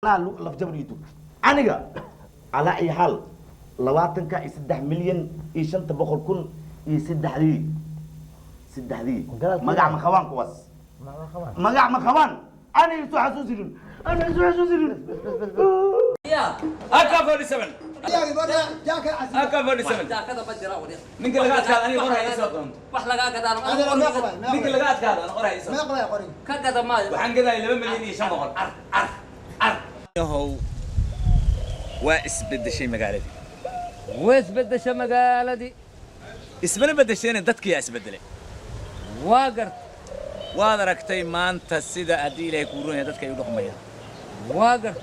أنا لف جبريتو أنا على أي حال لواتن كا يسدح مليون يشنت بقول كن يسدح لي سدح لي مجا مخوان كواس مجا مخوان أنا يسوع حسوسين أنا يسوع حسوسين يا أكفر سبن يا برا جاك أكفر سبن جاك هذا بدي راودي من كل لقات كذا أنا أقرأ يسوع وحلا جاك هذا أنا ما أقرأ من كل لقات كذا أنا أقرأ ما يسوع أقرأ يا قري كذا ما وحن كذا اللي بمليني شن بقول هو واسبد شيء مقالدي ويس بدش مقالدي اسمنا بدشين دتك يا اسبدلي واقر وادركتي ما أنت سيدا أدي لي كورون يا دتك يروح ميا واقر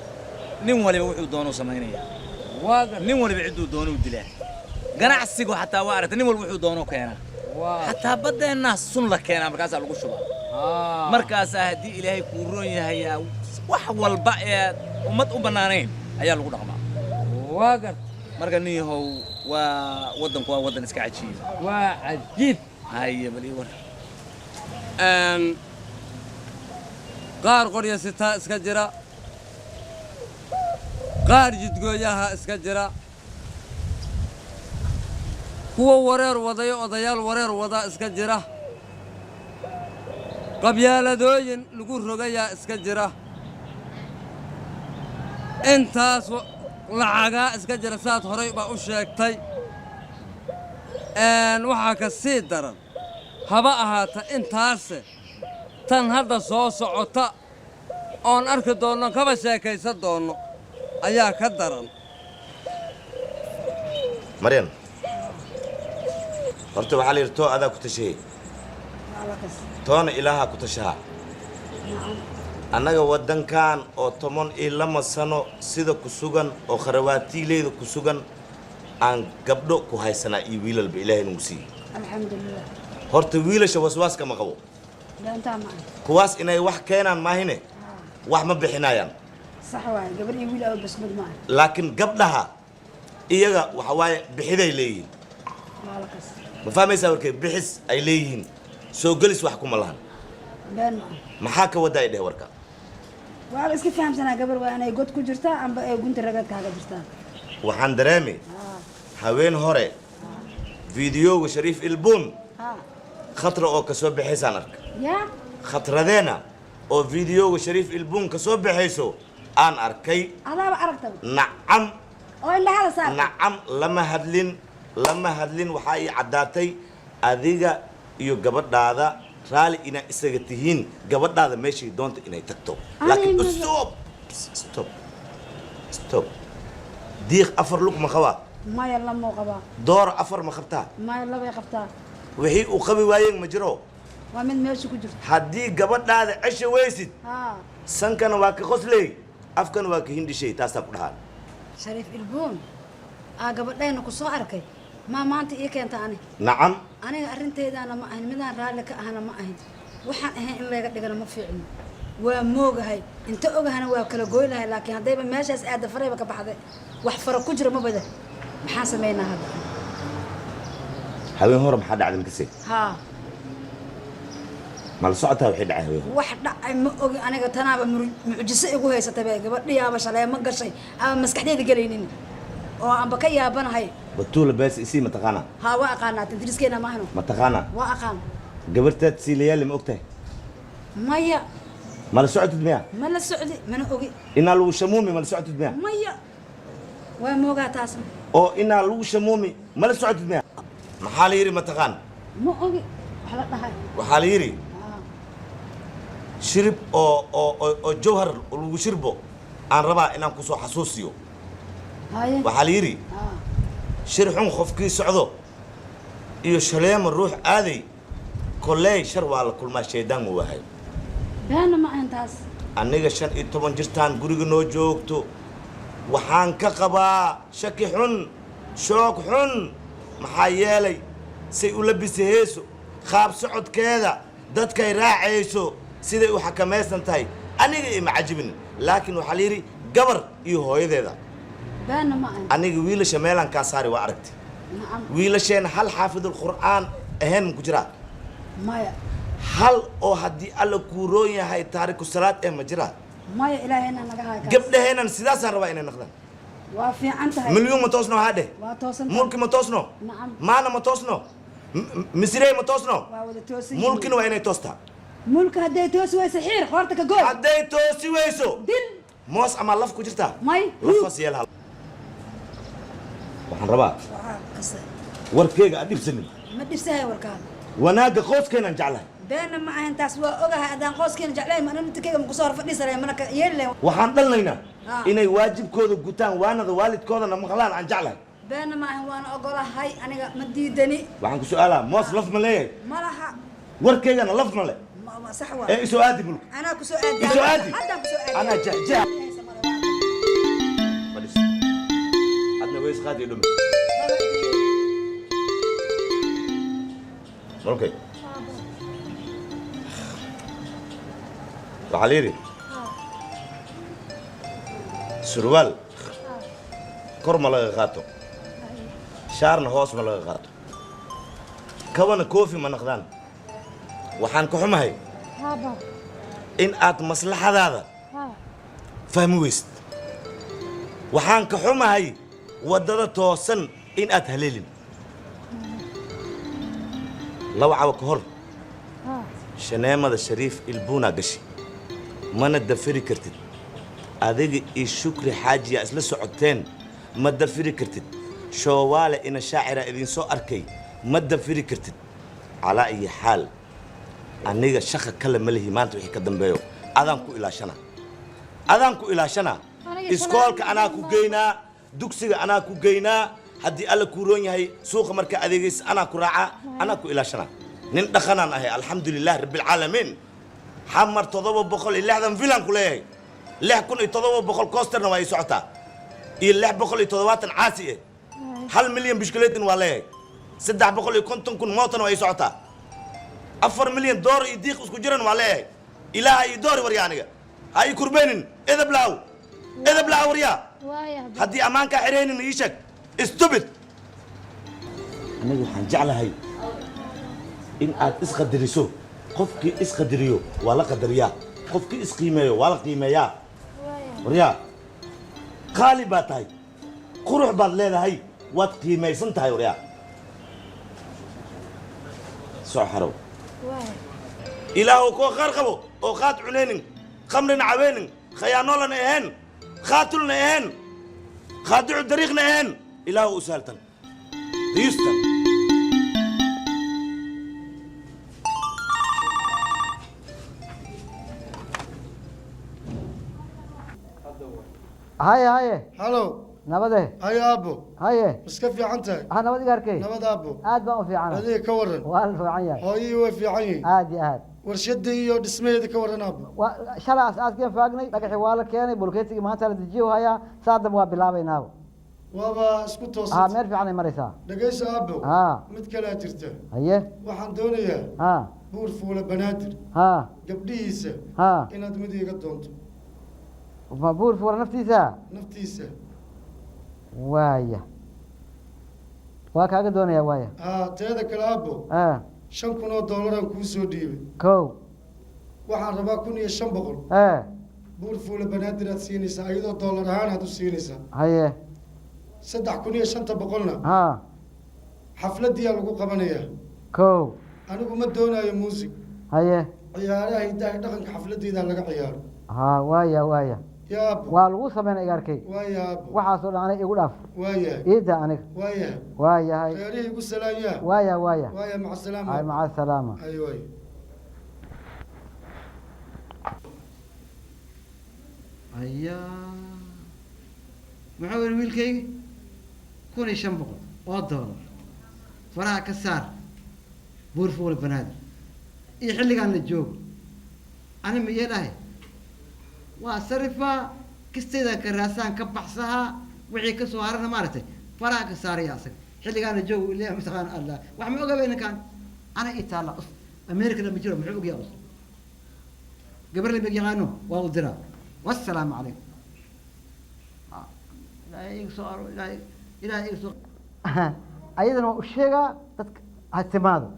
نين ولا بيوحدوا دونو سمينيا واقر نين ولا بيعدوا دونو ودلاه ganacsigu xataa waa aragtay nin walba wuxuu doono keena xataa badeena sun la keena markaas lagu shuba markaas hadii ilaahay ku roon yahay wax walba ee ummad u banaaneen ayaa lagu dhaqmaa واقر marka nin yahow waa wadanku waa wadan iska cajiib وعجيب haye bali war qaar qorya sita iska jira qaar jidgooyaha iska jira kuwa wareer wadayo odayaal wareer wada iska jira qabyaaladooyin lagu rogayaa iska jira intaas lacagaa iska jira saad horay baa u sheegtay waxaa ka sii daran haba ahaata intaase tan hadda soo socota oon arki doonno kaba sheekaysan doonno ayaa ka daran مريم horta waxaa la yidhi too adaa ku tashaye toona ilaahaa ku tashaha annaga waddankan oo 12 sano sida ku sugan oo kharawaatiileyda ku sugan aan gabdho ku haysanaa iyo wiilalba ilaahay nagu siiyey alxamdulilah horta wiilasha waswaas kama qabo daantaa ma kuwaas inay wax keenaan maahine wax ma bixinayaan sax waay gabar iyo wiil oo basmad ma laakiin gabdhaha iyaga waxa waaye bixiday leeyihiin malakas ma fahmaysaa warkay bixis ay leeyihiin soo gelis wax kuma lahan baan maxaa ka wadaa idheh warka waa la iska fahamsanaa gabar waa inay god ku jirtaa amba ay gunta ragad kaaga jirtaa waxaan dareemay haween hore fiidiyowga shariif ilbuun khatra oo ka soo baxaysaan arka yaa khatradeena oo fiidiyowga shariif ilbuun ka soo baxayso aan arkay adaaba aragtaba nacam oo indhaha saar nacam lama hadlin waxaa ii caddaatay adiga iyo gabadhaada raali inaa isaga tihiin gabadhaada meeshay doonta inay tagto laakiin stop diiq afar lug ma qabaa maya lamoo qabaa door afar ma qabtaa maya labay qabtaa wixii uu qabi waayeen ma jiro waa mid meesha ku jirta haddii gabadhaada cesha weysid sankana waa ka qosley afkana waa ka hindhishay taasaa ku dhahaan shariif ilbuun gabadhayna ku soo arkay maanta ii keenta ani nacam aniga arrinteedaana ma ahin midaan raalli ka ahana ma ahin waxaan ahayn in laga dhigana ma fiicno waa moogahay inta ogahana waa kala gooy lahay laakiin haddayba meeshaas aada farayba ka baxday wax fara ku jira ma bada maxaan samaynaa hadda haween hore maxaa dhacday makasee haa mala socotaa waxay dhacay haween wax dhacay ma ogi aniga tanaaba mucjiso igu haysatay bay gabadhiyaaba shalay ma gashay ama maskaxdeeda gelaynin oo aanba ka yaabanahay batuula bees isii ma taqaanaa haa waa aqaanaa tadriiskeena ma ahno ma taqaanaa waa aqaan gabartaad siilayaali ma ogtahay maya mala socotid miya ma la socdi mana ogi inaa lagu shamuumi mala socotid miya maya waa moogaa taasna oo inaa lagu shamuumi mala socotid miya maxaa la yidhi ma taqaan ma ogi wax la dhahay waxaa la yidhi shirib oo jawhar lagu shirbo aan rabaa inaan kusoo xasuusiyo haye waxaa la yidhi shir xun qofkii socdo iyo shaleema ruux aaday kolley shar waa la kulmaa shaydaan uu wahay baana ma ahan taas aniga 15 jirtaan guriga noo joogto waxaan ka qabaa shaki xun shoog xun maxaa yeelay say u labisahayso qaab socodkeeda dadkay raacayso siday u xakamaysan tahay aniga ima cajibin laakiin waxaa la yidhi gabar iyo hooyadeeda baana ma ahan aniga wiilasha meelaan kaa saari waa aragti nacam wiilasheen hal xaafidul qur'aan ahayn ku jiraa maya hal oo haddii alla kuu roon yahay taariku salaad ee ma jiraa maya ilaahayna naga haay gabdhaheenan sidaasaan rabaa inay noqdaan waa fiican tahay مليون ما توصنو هذا waa toosan ملك ما توصنو نعم معنا ما توصنو مسيري ما توصنو waa wada toosan ملكنا وين توصتها mulka hadday toosi waysa xiir qoorta ka gooy hadday toosi weyso dil moos ama laf ku jirtaa may lafas yeelha waxaan rabaa warkeyga aad dhibsanin ma dhibsahay warkaan wanaaga qoyskeenan jeclahay beena ma ahan taas waa ogahay haddaan qoyskeena jeclahay ma anna tikeyga ma kusoo horfadhisanay mana ka yeeli waxaan dhalnaynaa inay waajibkooda gutaan waanada waalidkoodana maqlaan aan jeclahay beena ma ahan waana ogolahay aniga ma diidani waxaan ku su'aalaa moos laf ma leeyahay ma laha warkeygana laf ma le صح waa ee isoo aadi mulk anaa ku soo aadi isoo aadi hadda ku soo aadi anaa jahjah fadhis adna weys qaadi dhum okay waxaa la yidhi surwaal kor ma laga qaato shaarna hoos ma laga qaato kabana koofi ma naqdaan waxaan ku xumahay in aad maslaxadaada fahmi weysid waxaan ka xumahay waddada toosan in aad haleelin laba cawa ka hor shaneemada shariif ilbuunaa gashi mana dafiri kartid adiga iyo shukri xaajiya isla socoteen ma dafiri kartid shoowaale ina shaacira idin soo arkay ma dafiri kartid calaa iyo xaal aniga shaqa kale ma lihi maanta wixii ka dambeeyo adaan ku ilaashanaa iskoolka anaa ku geynaa dugsiga anaa ku geynaa haddii alla kuu roon yahay suuqa markaa adeegaysa anaa ku raacaa anaa ku ilaashanaa nin dhaqanaan ahay alxamdulilah rabbilcaalamiin xamar 760 filan ku leeyahay 6700 koosterna waa ii socotaa iyo 670 caasi eh 1 milyan bishkuleetin waa leeyahay 350 mootana waa ii socotaa 4 milyan door iyo diiq isku jiran waa leeyahay ilaahay ii doori waryaa aniga ha ii kurbeenin edab laaw waryaa haddii ammaankaa xiraynin ii sheeg stupid aniga waxaan jeclahay in aad isqadariso qofkii isqadariyo waa la qadariyaa qofkii isqiimeeyo waa la qiimeeyaa waryaa qaali baad tahay qurux baad leedahay waad qiimaysan tahay waryaa soo xarow ilaahu koo qaar qabo oo qaad cunaynin khamrina caweynin khayaanoolana ahayn khaatulna ahayn khaadicu dariiqna ahayn ilaahu u saaltan diistan haye halo nabade haye aabbo haye iska fiican tahay nabad igaarkay nabad aabbo aad baan u fiicana adiga ka waran waa la fiican yahay hooyihii way fiican yihiin aad iyo aad warshadda iyo dhismaheeda ka waran aabbo shalay aasaaskeen faagnay dhagaxii waa la keenay bulkeetigii maanta la dejiyo hayaa saa dambe waa bilaabaynaaba waaba isku toosan meel fiican ay maraysaa dhagayso aabbo ha mid kalea jirta haye waxaan doonayaa ha buur fuula banaadir ha gabdhihiisa ha inaad mid iga doonto ma buur fuula naftiisa naftiisa waaya waa kaaga doonaya waaya teeda kale aabbo $5,000 kuu soo dhiibay kow waxaan rabaa 1,500 buur fuula banaadir aad siinaysaa iyadoo dollar ahaan aad u siinaysaa haye 3,500 xafladiyaa lagu qabanayaa kow anigu ma doonaayo muusig haye ciyaaraha hidaha dhaqanka xafladeyda laga ciyaaro waaya yaabo waa lagu sameyn igaarkay waayaabo waxaasoo dhan aniga igu dhaaf waayahay iida aniga waayahay waayahay reerihii igu salaamyaa waaya waaya maca salaama ay maca salaama ay waay maxaa weli wiilkayga $1,500 faraha ka saar buur fuula banaadir iyo xilligaan la joogo ani ma iyee dhahay waa sarifaa kistayda ka raasaan ka baxsahaa wixii ka soo harana maaragtay faraha ka saaraya asaga xilligaan la joogo ilaahay mataqaan allah wax ma ogaabay ninkaan ana ii taalla us amerikana ma jiro muxuu ogyahay us gabar la mag yaqaano waa u diraa wassalaamu calaykum ilaahay iga soo aro ilaahay iga soo ayadana waa u sheegaa dadka ha timaado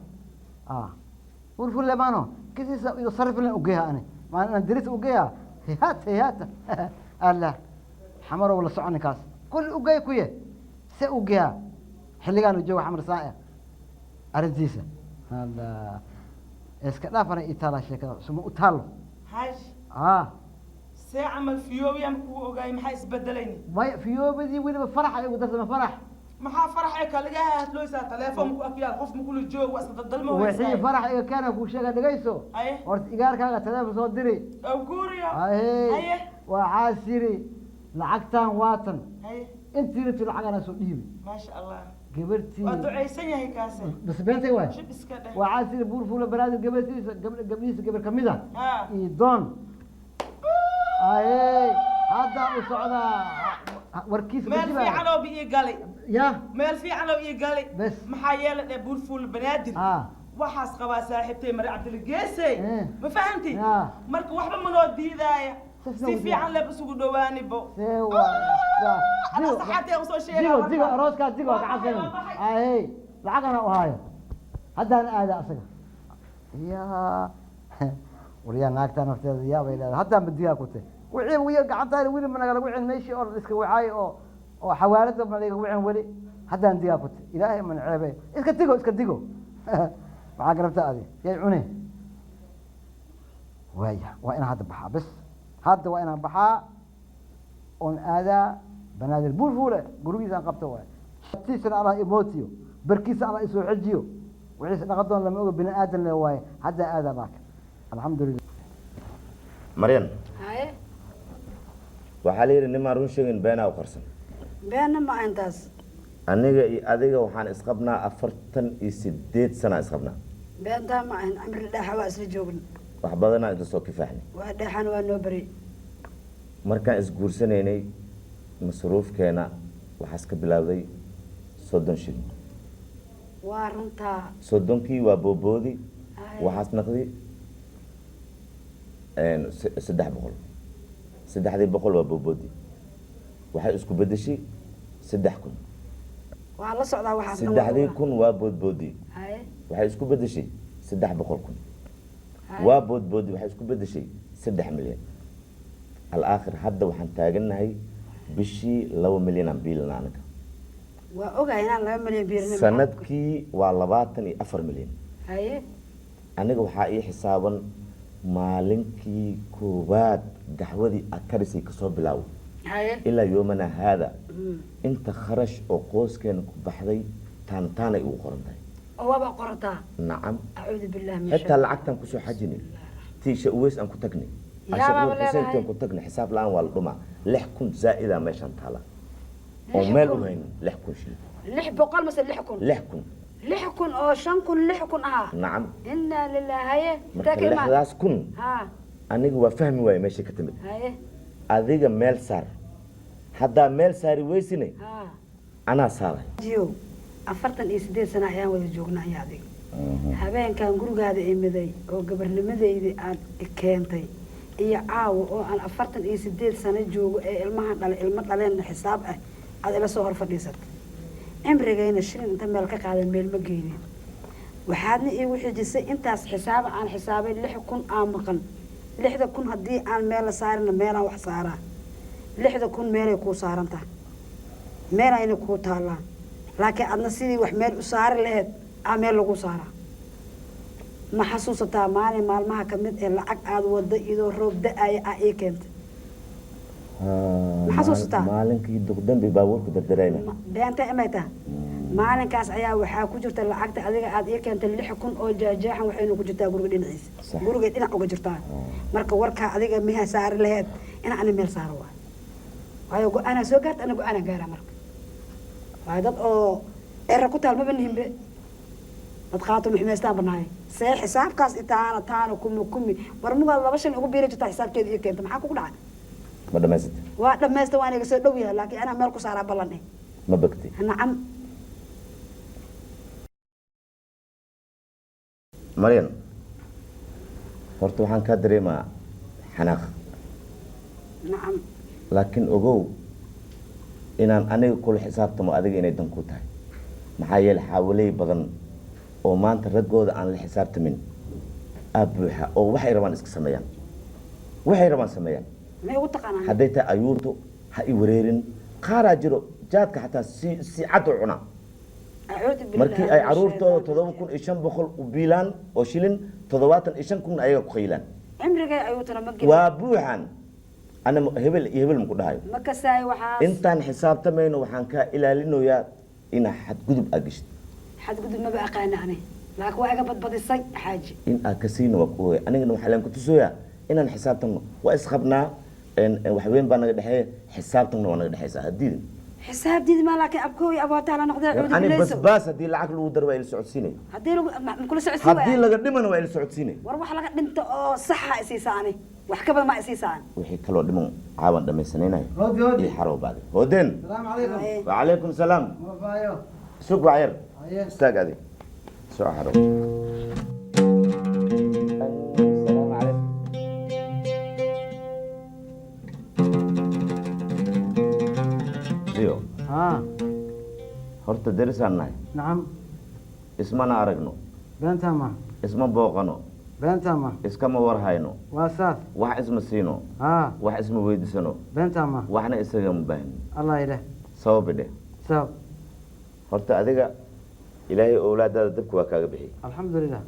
buur fuula maano kisiisa iyo sarif lan ugeeha ani maan diris ugeeha هيهات الله حمر ولا صعني كاس كل وجاي كويه سأوجيها حلقان الجو حمر صائع أرنتيسة هذا إسكت فرق إيطاليا شكله سمو إيطالو هاش ساعة عمل فيوبي أم كو جاي محيس بدليني ما فيوبي دي وين بفرح أيوة ده فرح ما فرح إيه كلا جاه هتلوي ساعة تلفون مكو أكيد خوف مكو الجو وأصل الظلمة وحين فرح أيوة كان أكو شيء قد جيسو أيه ورت إيجار كان تلفون صدري أو كوريا أيه وعاسري لعقتان واتن أيه أنت رت العقنا سوديبي ما شاء الله قبرتي ودعي سنة هي كاسة بس بنتي وين شو بس كده وعاسري بور فول براد قبرتي قبل كميدا يدون أيه هذا وصعدا وركيس مال في علو بيجي قالي يا مال في علو بيجي قالي بس محايلة بور فول بنادر waxaas qabaa saaxiibtay Mari Cabdilgeesay ma fahanti marka waxba ma noo diidaya si fiican la isugu dhawaani bo ana saxaatay soo sheegay digo arooska digo ka cabsan ay lacagana u haayo haddaan aada asaga ya wariya naagta nafteeda yaa bay leedahay haddaan badiyaa ku tahay wixii wiil gacantaada wiil ma naga wicin meeshii oo iska wacay oo xawaalada ma laga wicin wali haddaan diyaa ku tahay ilaahay man ceebay iska digo maxaa garabta adi yay cune waaya waa inaan hadda baxaa bas hadda waa inaan baxaa oon aadaa banaadir buur fuule gurigiisaan qabto waay tiisana allah imootiyo barkiisa allah isoo xejiyo wixiisa dhaqadoon lama oga bini aadan le waaye haddaa aadaa baaka alxamdulilah maryan haye waxaa la yidhi nimaan run sheegin beenaa u qarsan beena ma intaas aniga iyo adiga waxaan isqabnaa 48 sana isqabnaa beentaa ma ahan amri dhaxa waa isla joogna wax badanaa inta soo kifaaxnay waa dhaxan waa noo bari markaan isguursanaynay masruufkeena waxaas ka bilaawday 30 shilin waa runtaa 30kii waa booboodi waxaas naqdi 300 300 waa booboodi waxay isku bedeshay 3000 waa la socdaa waxaas 3000 waa boodboodi waxay isku bedeshay 300,000 waa boodboodi waxay isku bedeshay 3 milyan al-aakhir hadda waxaan taaganahay bishii 2 milyan aan biilna anaga waa ogahay inaan 2 milyan biilna sanadkii waa 24 milyan haye aniga waxaa ii xisaaban maalinkii koowaad daxwadii akarisay kasoo bilaawo ilaa yoomana haada inta kharash oo qoyskeena ku baxday taantaanay ugu qoran tahay وابا قرطا نعم أعوذ بالله من حتى لعقتن كسو حجني تيشا ويس أن كتقني عشان حسين كتقني حساب الآن والرمى لح كنت زائدة ما شان تالا ومال وين لح كن شيء لح بقول مثلا لح كن أو شان كن لح كن نعم إنا لله هي تاكل ما لح كن أنا جوا فهمي وين ماشي كتمت أذيك مال صار حدا مال صار ويسني أنا صار جيو afartan iyo 8 sano ayaan wada joognaa ayaadi habeenkan gurigaada imiday oo gabarnimadeyda aad keentay iyo caawo oo aan 48 sano joogo ee ilmaha dhaleen xisaab ah aad ila soo hor fadhiisatay cimrigayna shilin inta meel ka qaadan meel ma geeynin waxaadna ii wixii jisay intaas xisaab aan xisaabay 6,000 aan maqan 6,000 haddii aan meel la saarina meelaan wax saaraa 6,000 meelay kuu saarantahay meelayna kuu taallaan laakiin adna sidii wax meel u saari lahayd meel lagu saaraa ma xasuusataa maalmaha ka mid ee lacag aad wada idoo roob da-aya ii keentay ma xasuusataa maalinkii duqdambi baabuurku dardarayna beenta imay taha maalinkaas ayaa waxaa ku jirta lacagta adiga aad ii keentay 6,000 oo jaajeexan waxaynu ku jirtaa guriga dhinaciisa guriga dhinac uga jirtaa marka warkaa adiga miha saari lahayd in aan meel saaro waayo go-aanaa soo gaarta ana go-aanaa gaara marka waa dad oo era ku taal ma banihimbe dad qaato maxmeystaan banaay see xisaabkaas taana kumi war mugaad 2 shilin ugu biiri jirta xisaabkeeda iyo keenta maxaa kugu dhacay ma dhamaysatay waa dhamaysatay waan iga soo dhow yahay laakiin ana meel ku saaraa ballan ma bagtay nacam maryan horta waxaan ka dareemaa xanaaq nacam laakiin ogow inaan aniga kula xisaabtamo adiga inay dan ku tahay maxaa yeelay xawaley badan oo maanta raggooda aan la xisaabtamin buuxa oo waxay rabaan iska sameeyaan ما يوتقنا حديت أيورتو هاي وريرين قارا جرو جاتك حتى سي عدو عنا أعوذ بالله markii ay caruurtooda 7,500 u biilaan oo shilin 75,000 ayaga ku qiilaan عمرك أيوتنا ما جبت waa buuxan ana hebel ma ku dhahayo ما كساي وحاس intaan xisaabtamayno waxaan ka ilaalinayaa in xad gudub agishto حد قد ما بقى قانعني لكن واقع بدي صي حاجة in aad ka siino waa anigana waxa laan ku tusooyaa inaan xisaabtano waa isqabnaa wax weyn baa naga dhaxeeya xisaabtana waa naga dhaxaysaa hadii حساب دي ما لك أبكوي أبغى تعالى نقدر أعوذ ani بالله bas hadii lacag lagu daro waa il socodsiinay هدي لو كل سعة hadii laga dhimana waa il socodsiinay وروح لك أنت صحة أسيساني وحكبر ما أسيسان wixii kaloo dhiman caawan dhamaysanaynayo هودي هودي ii xarow baad hoden السلام عليكم وعليكم السلام مرفايو سوق وعير هيا استاق هذه سو حرو السلام عليكم زيو ها هرت درس عناي نعم اسمنا أرجنو بنتما اسم بوقنو بنتما اسكما ورهاينو واساس واحد اسم سينو ها واحد اسم ويدسنو بنتما واحنا اسم مباهن الله يله صوب ده سب هرت أديك إلهي أولاد دبك وكاغ بحي الحمد لله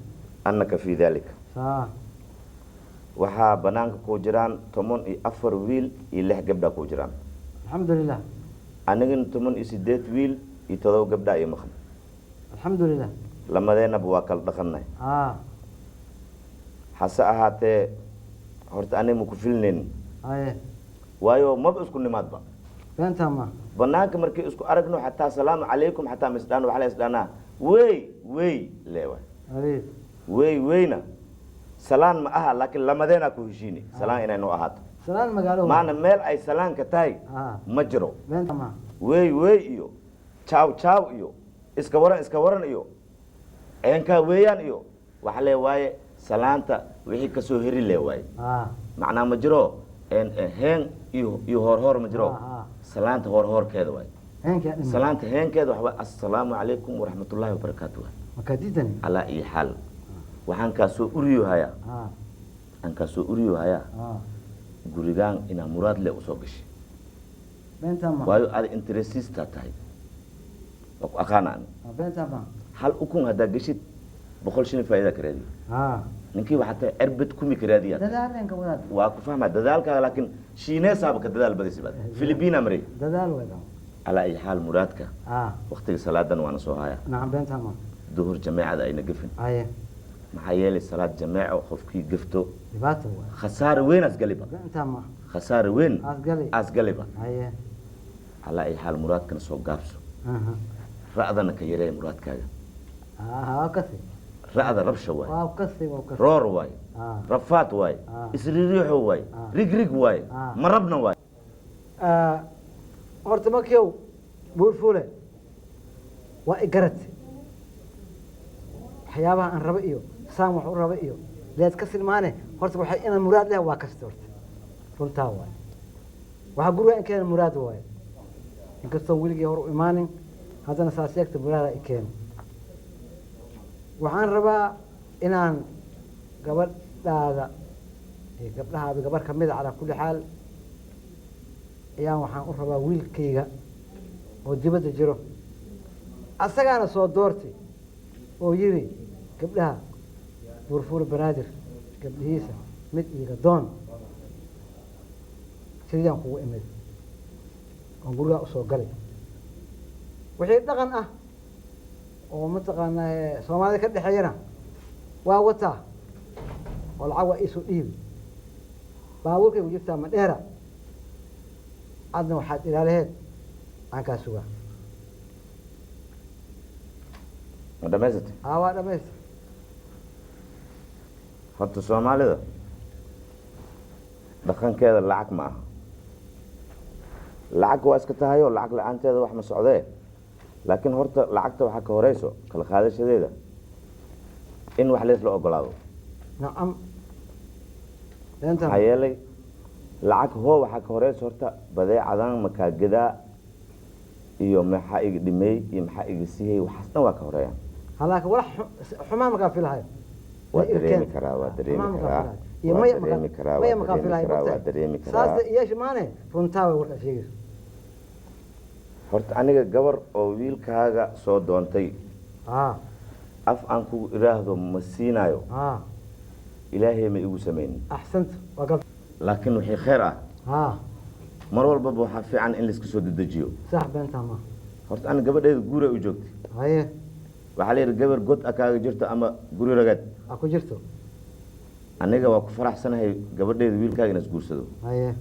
أنك في ذلك صح waxaa banaanka ku jiraan 14 wiil iyo 6 gabdha ku jiraan الحمد لله anigana 18 wiil iyo 7 gabdha iyo maqan الحمد لله lamadeena waa kala dhaqanay ها hase ahaatee horta aniga ku filneen هاي waayo maba isku nimaadba بنتما banaanka markii isku aragno xataa salaamu calaykum xataa misdaan waxa la isdaana way leewa هريد wayna salaan ma aha laakiin lamadeena ku heshiini salaan inay noo ahaato سلام مقالو maana meel ay salaanka tahay ها ma jiro بنتما way iyo ciao iyo iska waran iyo eenka weeyaan iyo waxa le waaye salaanta wixii ka soo heri le waaye ها macna ma jiro heen iyo hor ma jiro ها salaanta hor-horkeeda waaye هينك يا أمي salaanta heenkeeda waxa waaye assalaamu calaykum waraxmatullaahi wabarakaatuh مكاديتني ala iyo xaal waxaan ka soo uriyo haya ها aan ka soo uriyo haya ها gurigaan ina muraad le u soo gashay بنتما waayo aad interesista tahay waa ku aqaanaan بنتما hal ukun haddaa geshid 100 shilin faa'iida ka raadiyo ها ninkii waxa tahay erbet kumi ka raadiyaa ددال ولاد waa ku fahmaa dadaalkaaga laakiin shiineesaaba ka dadaal badisi baad filibiina maray ددال ولاد ala ay xaal muraadka ها waqtiga salaadan waana soo haya نعم بنتما duhur jameecada ayna gafin هاي maxaa yeelay salaad jameeco qofkii gafto دباتو khasaare weyn asgaliba بنتما khasaare weyn أسقلي asgaliba هاي ala ay xaal muraadkana soo gaabso ها ra'dana ka yaree muraadkaaga ها كسي ra'da rabsha waay وكسي وكسي roor waay ها rafaad waay isriiriixo waay rigrig waay marabna waay horta markiiw buur fuule waa i garatay waxyaabaha aan raba iyo saan wax u raba iyo leed ka silmaane horta waxay inaan muraad leh waa kasta horta runtaa waaye waxaa guriga in keena muraad waaye inkastoo weligii hor u imaanin haddana saa sheegta muraada i keena waxaan rabaa inaan gabadhaada iyo gabdhahaaba gabar ka mid a calaa kulli xaal ayaan waxaan u rabaa wiilkayga oo dibadda jiro asagaana soo doortay oo yidhi gabdhaha buurfuul banaadir gabdhihiisa mid iiga doon sidiyaan kugu imid oon gurigaa usoo galay wixii dhaqan ah oo mataqaanaa soomaalida ka dhexeeyana waa wataa oo lacag waa iisoo dhiibi baabuurkaygu jirtaa madheera adna waxaad ilaalaheed aan kaa sugaa ma dhamaysatay waa dhamaystir horta soomaalida dhaqankeeda lacag ma aha lacag waa iska tahay oo lacag la-aanteeda wax ma socdee laakiin horta lacagta waxaa ka horeyso kala qaadashadeeda in wax leesla ogolaado nacam maxaa yeelay lacag hoo waxaa ka horeyso horta badeecadan makaagadaa iyo maxaa iga dhimey iyo maxaa iga sihey waxaas dhan waa ka horeeyaan halaakin walax xumaan markaa filahayo waa dareemi karaa waa dareemi karaa iyo Waa maya dareemi karaa, maya waa makaa dareemi filahay karaa, mogtahay waa dareemi karaa. saas yeesh maane runtaa way warka sheegayso horta aniga gabar oo wiilkaaga soo doontay af aan ku iraahdo ma siinayo ilaahay ma igu samaynin axsanta waa gab laakiin wixii khayr ah mar walbaba waxaa fiican in layska soo dedejiyo sax beentaa ma horta aniga gabadheeda guuray u joogtay haye waxaa la yidhi gabar god a kaaga jirto ama guri ragaad a ku jirto aniga waa ku faraxsanahay gabadheeda wiilkaaga in isguursado haye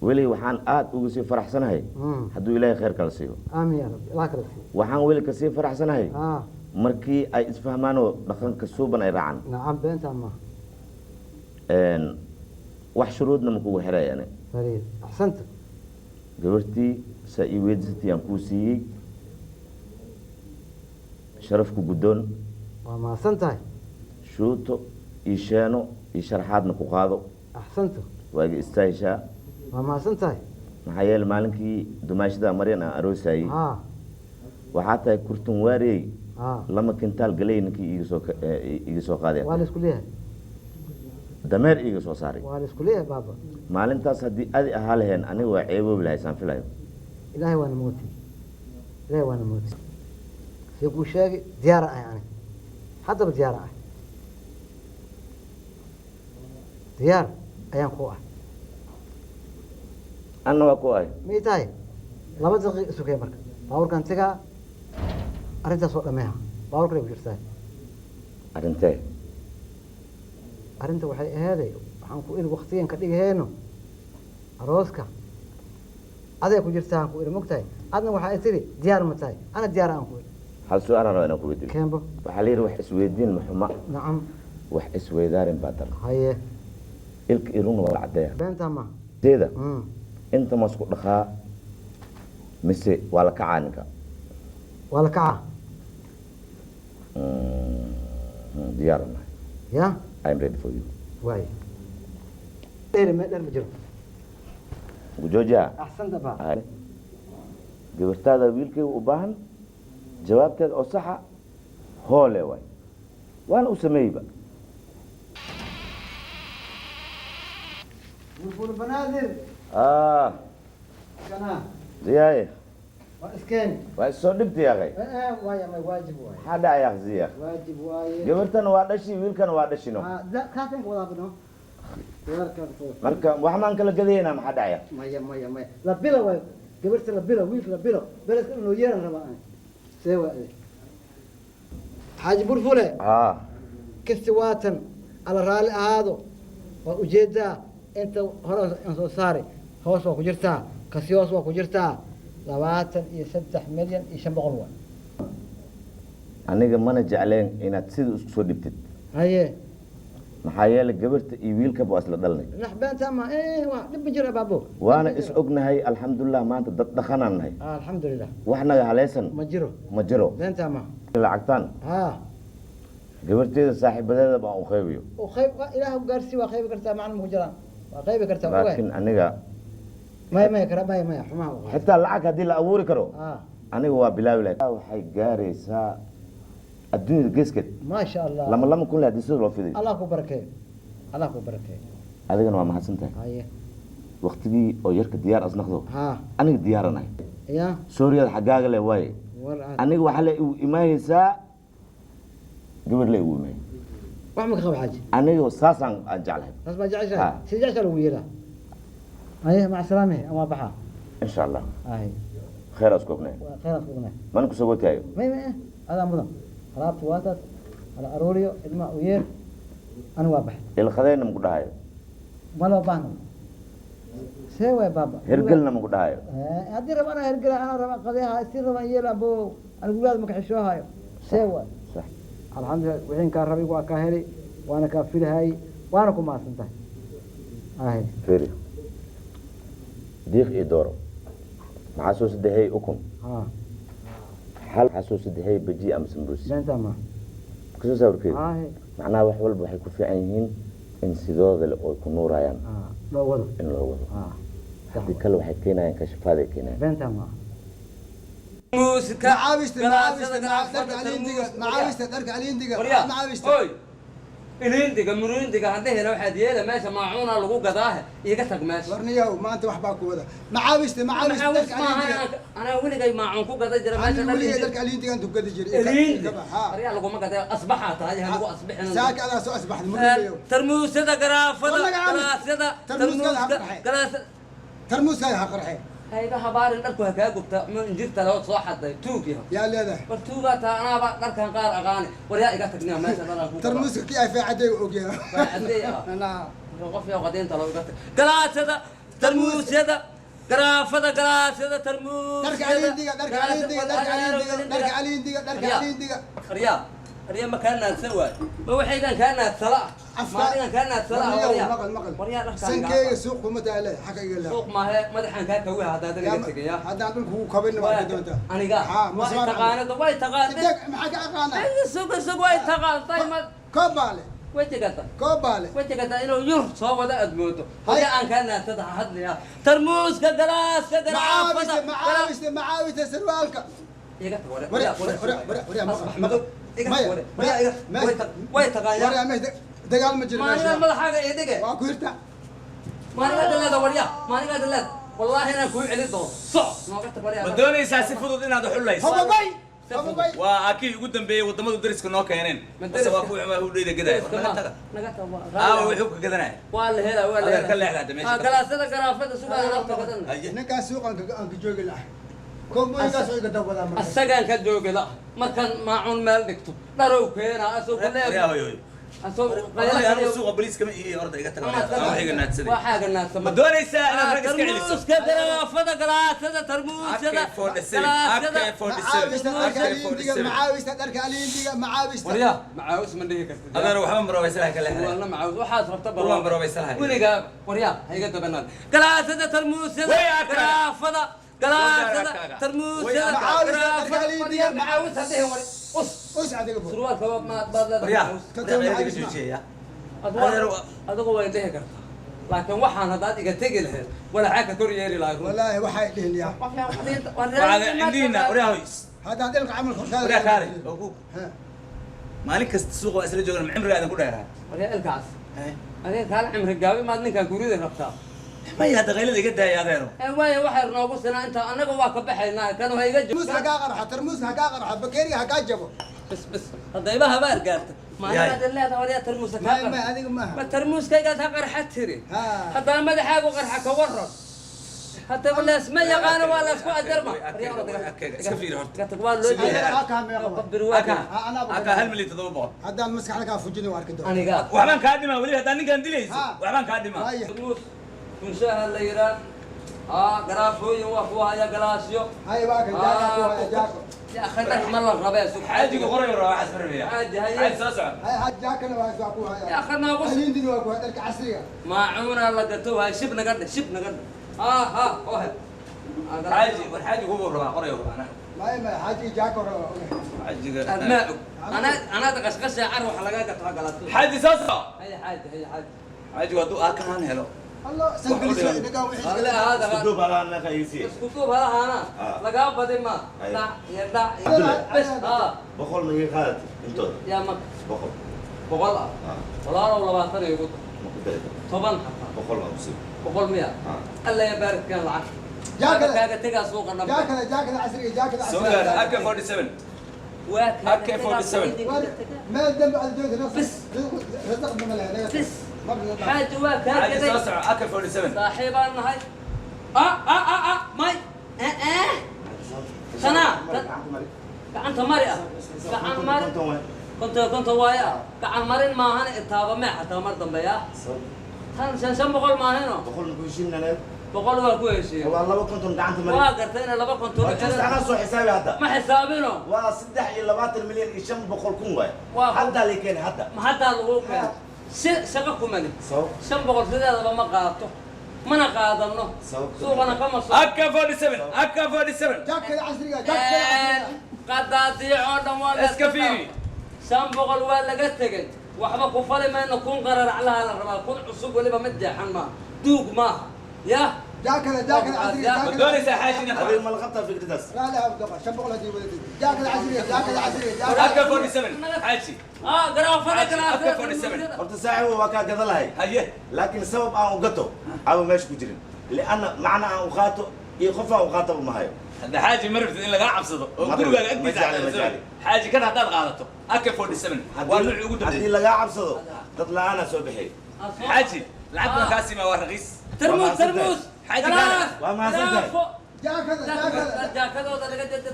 weli waxaan aad uga sii faraxsanahay hadduu ilaahay khayr kala siiyo aamin ya rabbi ilaa kala siiyo waxaan weli kasii faraxsanahay markii ay isfahmaan oo dhaqanka suuban ay raacaan nacam beentaa ma wax shuruudna ma kugu xiray ani fariid axsanta gabartii saa ii weydiisatay aan kuu siiyey sharafku guddoon waa mahadsan tahay shuuto iyo sheeno iyo sharaxaadna ku qaado axsanta waaga istaahishaa waa mahadsan tahay maxaa yeele maalinkii dumaashada maryan aan aroosayey waxaa tahay kurtun waariyey lama kintaal galey ninkii iga soo qaadeen waa la isku leeyahay dameer iiga soo saaray waa la isku leeyahay baaba maalintaas haddii adi ahaa laheen aniga waa ceeboobi lahay saan filayo ilaahay waana mooti ilaahay waana mooti si kuu sheegay diyaara ahay ani haddaba diyaara ahay diyaar ayaan ku ah anna waa ku ahay mii tahay laba daqiiq isukee marka baaburkan tagaa arrintaas oo dhameeha baaburkana ku jirtaa arrintee arrinta waxay ahaaday waxaan ku iri waktigan ka dhigahayno arooska aday ku jirtaan ku iri mogtahay adna waxaa tiri diyaar ma tahay ana diyaar aan ku iri hal su-aal aan rabaa inaan ku weydiiyo keenbo waxaa la yidhi wax isweydiin ma xuma nacam wax isweydaarin baa dar haye ilka iruna waa la caddeeya beentaa ma teeda inta ma isku dhaqaa mise waa la kacaa ninka waa la kacaa diyaar nahay ya I'm ready for you waay dheer ma jiro gujooja axsanta baa gabartaada wiilkayga u baahan jawaabteeda oo saxa hoole waay waana u sameeyeyba وفول بنادر كنا زياي واسكن واسو دبت يا اخي وايا ما واجب واي هذا يا اخي زيا واجب واي gabartan waa dhashi wiilkan waa dhashino لا كاتن ولا بنو marka waxaan kala gadeeyna maxaa dhacaya maya la bila way gabarta la bila wiil la bila beledka inuu yeeran rabaa see waa xaaji burfule kastiwaatan ala raali ahaado waa ujeedaa inta hore aan soo saaray hoos waa ku jirtaa kasi hoos waa ku jirtaa 23 milyan iyo 500 waa aniga mana jecleen inaad sida isku soo dhibtid haye maxaa yeelay gabarta iyo wiilkaba waa isla dhalnay naxbaanta ma waa dhib jira baabo waana is ognahay alxamdulilah maanta dad dhaqanaan nahay alxamdulilah wax naga haleysan ma jiro beenta ma lacagtaan gabarteeda saaxiibadeeda baan u qaybiyo oo qayb ilaah gaarsi waa qayb kartaa macna mu jiraan waa qayb kartaa laakiin aniga ma kara ma xumaa xitaa lacag hadii la abuuri karo aniga waa bilaabi lahayd waxay gaaraysaa adduunyada geeskeed ma sha Allah lama kun la disoo loo fiday Allah ku barakeeyo Allah ku barakeeyo adigana waa mahadsantahay haye waqtigii oo yarka diyaar asnaqdo aniga diyaaranahay ya Suuriyada xagaaga leh way aniga waxa la imaayaysaa gabar la igu imaay wax ma qab xaaji aniga saasan aan jeclahay bas ma jecesha si jecesha lagu yeela haye ma salaame ama baxa insha Allah haye khayr askubna khayr askubna man ku soo wataayo ma هذا مضم خلاص واتت على أروريو إدماء وير أنا واضح الخذين مقدايو ما لو بانو سوى بابا هرجلنا مقدايو هدي رب أنا هرجل أنا رب قضيها يصير رب يلعبوا الأولاد مكحشوها سوى صح الحمد لله وحين كان ربي وكاهلي وأنا كافيل هاي وأنا كم ما سنتهي هاي فيري ديخ إدارة مع سوس دهي أكم هل حسوس دهي بجي أم سمبوس لا تمام كسو سور كده معناه wax walba waxay ku fiican yihiin in sidooda oo ku nuurayaan loo wado in loo wado hadii kale waxay keenayaan kashfaad ay keenayaan been tama موسيقى معاويست درك علين دقة معاويست إليندقة مريندقة عندها لو حد يلا ماشي معونا لقوا قضاه يقتك ماشي ورنيا ما انت وحبا كودا معاوست درك علي أنا ولي جاي معهم كوكا تجري ماشي انا ولي درك علي انت انت قد جري إليندقة ريال لقوا ما قضاه أصبحت هاي هنقوا أصبحنا ساك انا سو اصبح اليوم ترموس هذا قرافة قراس هذا ترموس هاي حقرحي هاي هبار الأركو هكا قلت من جبت لو صاحت توقيها يا ليه برتوبة أنا بقدر كان قار أغاني وريا يقتك نعم ماشي أنا ترموس كيف في عدي وقيا عدي انا وقف يا غدين تلو قتك قراس هذا ترموس هذا قرافة قراس هذا ترموس درك علي دقيقة درك علي دقيقة درك علي دقيقة درك علي دقيقة درك علي دقيقة ريا ما كان نسوي ما وحيدا كان الثلاء ما كان الثلاء مقل سنكي سوق ومتى عليه حقيقة لا سوق ما هي ما دحين كان كوي هذا اللي يا هذا عندك هو كبرنا واحد انت انا قال ما تقاند واي تقاند معك اقانا سوق واي تقاند طيب ما كوبالي وجهك انه ير صوب هذا ادموته هي ان كان تضع حد لي ترموس كجلاس معاوس سروالك يا دقال مجرى ما نقدر ماذا حاجة يدقى واكويرتا ما نقدر لا وريا ما نقدر لا والله أنا كوي عليه دور صح ما قلت وريا بدون إساسي فضل إن هذا حلو ليس هو باي وأكيد قدام بي وضمته درس كنا كينين بس هو كوي ما هو ليدا كده ويحوك كده ناي والله هلا والله كله على هذا ماشي خلاص هذا كرافة سوق أنا ربط كده نكا سوق أنك جوج الله كم بيجا سوق كده السجن كجوج لا ما كان معون مال دكتور دارو كينا أسوق كله أنا سوق بوليس كم إيه أرض يقتل واحد الناس سدي واحد الناس ما دون إيسا أنا فرق إسكعلي ترموس كذا فدا قلاس هذا ترموس هذا أكيد فور السلم أكيد فور السلم معاوس تدرك علي معاوس وريا معاوس من ديك أنا أروح من برا بيسلها كله والله معاوس وحاس ربط برا برا بيسلها ولقى وريا هي قد بنان قلاس هذا ترموس هذا قلاس هذا قلاس هذا ترموس هذا معاوس هذا هو وش عندك أبو؟ سروال كباب ما تبادل ريا كتير شو شيء هذا هو ينتهي كرتا لكن وحنا هذا إذا تجله ولا حاجة كورييري لا يكون والله وحي له اليوم عندنا ريا هويس هذا عندك عمل خشاش ريا كاري مالك السوق وأسئلة جوجل معمر هذا كله ريا الكاس هذا كان عمر الجاوي ما أدني كان كورييري ربطه ما هذا غير اللي قد يا غيره ايوه واحد نوبس انت انا قواك بحينا كانوا هيجوا ترموس هكا قرحه ترموس هكا قرحه بكيري هكا جبو بس هذا يبقى بار قالت ما انا ادري لا وريا ترموس هكا ما هذه ما ترموس كي قالت قرحه تري هذا ما حاجه قرحه كورر حتى ولا اسمه يقانا ولا اسكو ادرما سفير هرت قال له اكا هل ملي تضوبه هذا المسك على فوجني واركدو انا قال وحبان كادما ولي هذا ني كان ديليس وحبان كادما كنشاه الليران قرافو يوقفوا يا جلاسيو هاي باك جاكو يا اخي انت مره الربيع سوق حاجي قري يروح حسب بيها حاجي هاي ساسع هاي جاك انا واقفوا هاي يا اخي ما قص هاي دي واقفوا هذيك عصريه معونا لقيتوها شبنا قد اوه حاجي والحاجي هو الربع قري يروح انا ما حاجي جاكو حاجي انا دقشقش اروح لقاك غلط حاجي ساسع هي حاجي حاجي ودو اكان هلو الله سنجلس نقاو لا هذا اسكتوا بلا انا كيسي اسكتوا بلا انا لقاو بدي ما لا يدا بس بقول من خالتي انت يا مك بقول والله ولا باطل يقول طبعا بقول امسي بقول 100 الله يبارك كان العقل جاك تلقى سوق النبي جاك العصريه جاك العصريه سوق اكا 47 اكا 47 ما الدم بعد جوز بس رزق من الهدايا بس حاجة واك حاجة ساسع أكل 47 صاحبها النهاية ماي سنة كأنت مريء كأن مريء كنت وايا كأن مريء ما هن إتابع ما حتى مرض بيا هن شن بقول ما هنا بقول نكويشين أنا بقول وكويشين والله ما كنتم قاعد تمرين واقرتين لا بكون أنا سو حسابي هذا ما حسابينه وصدح إلى 20 مليون إيشام بقول كم واي حتى اللي كان حتى ما حتى الوقت شقكم مني شن بقول سيدا هذا ما قاطه ما نقادمنا سوق أنا كم سوق أكا 47 أكا 47 جاك العصرية جاك العصرية قداتي عودم ولا اسكافيري شن بقول ولا قتك وحبا كفالي ما نكون قرر على الرمال كون عصب ولا بمدح حما دوق ما يا دوني ساحاتي هذه ما لقطها في قداس لا لا أبدأ شبغ دي ولدي جاك العسرية أكا 47 حاجي قرافة أكا 47 horta saaxiib waa kaa gada lahay haye laakiin sabab aan u gato aba meesha ku jirin lianna macna aan u qaato iyo qof aan u qaataba ma hayo هذا حاجي مرفت إن لقى عبصده وقولوا قال أكيد على حاجي كان هذا الغلطه أكا 47 والله يقول haddii lagaa cabsado dad la-aanaa soo bixiyay حاجي لعبنا كاسمة ورغيس ترموس حاجي كان waa mahadsantahay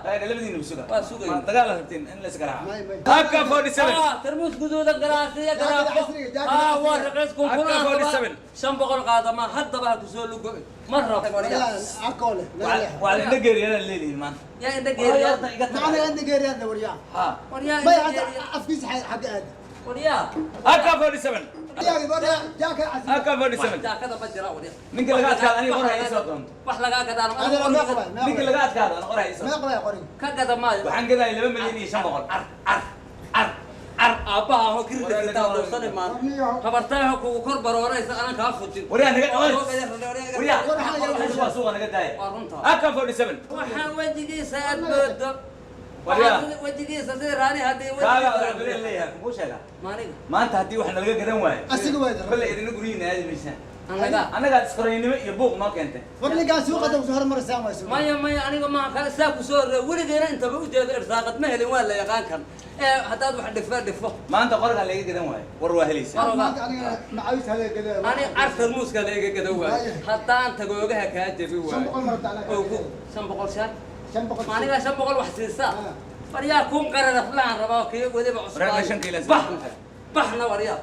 هاي لما دين بسوقها تقال هبتين إن لسه كراها أكا 47 ترموس قدودا قراسية قرافة ورقيس كون أكا 47 شنبقل قادما حتى بقى كسولو مرة أكله وعلى النقر يلا الليل مان يا انت قيريا معنا عندي غير هذا وريا ها وريا ما أفكيس حق هذا وريا أكا 47 يا وريا جاك العسرية أكا 47 كذا بجرا وريا نينك لقات كذا أنا قرها يسوون wax laga gadaan هذا ما يقبل نينك لقات كذا أنا قرها يسوون ما يقبل يا قري ka gada maayo waxaan gadaa 2 milyan iyo 5 boqol aabbaha ho kirida kitaa doosane maan habartaaha kugu kor barooraysa anan kaa fujin wariyaa naga wariyaa suuqa naga daaya aka 47 waxaan wajigiisa aad moodo wajigiisa sida raani haddii leeyahay kuu sheega maanta haddii wax nalaga gadan waayo asiga waay bal idina gurihiina aadi maysaan annaga isqoraynimo iyo buuq ma keentay warnigaa suuqada ku hor maraysaa ma maya aniga ma kale saa ku soo reey weligeena intaba u jeedo irsaaqad ma helin waa la yaqaan kan haddaad wax dhifo maanta qorga laga gadan waayo war waa helaysaa aniga macaawis hada gadaa ani arfar muuska laga gadan waayo haddaan tagoogaha kaa jabi waayo 500 shan aniga 500 wax siisaa waryaa kun qarada filaan rabaa kii wadiba cusbaa baxna waryaa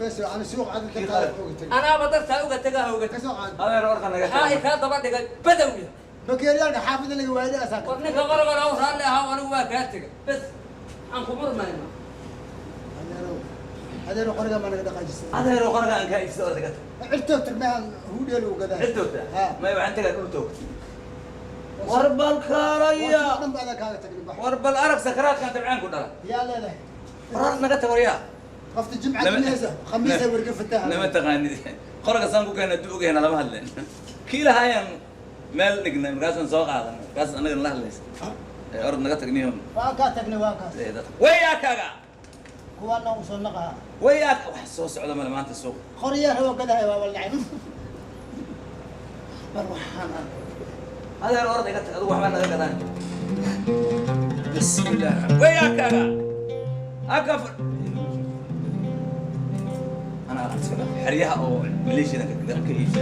بس أنا سوق عدد أنا بدرت أوجد تجاه أوجد هذا رأرك أنا هاي كذا بعد كذا بدوي بكيريان حافظ اللي جوايا أساك ورني كبر أو رالي ها وأنا واقعتك بس أنكم مر ما ينام هذا رو قرقة ما نقدر قاجس هذا رو قرقة أنك يصير ذكر عدته ترميها هو ديالو كذا عدته ما يبغى أنت قلته ورب الخارية ورب الأرق سكرات كانت تبعين كلها يا لا لا رأسنا قلت وريا قفت الجمعة خميسة ورقة فتاها لما تغني قرقة سانكو كان دوق هنا لما هلين كيلا هاي مال نقنا مقاس نسوق هذا مقاس أنا قلنا ليس أرد نقطة تقنيهم واقع وياك كذا كوانا وصلنا وياك وحسوس على ما أنت السوق قرية هو كذا هو واللعب مروحان هذا الأرض قلت أروح ما كذا بسم الله وياك كذا أكفر أنا أعرف حريها أو مليشيا كذا كيف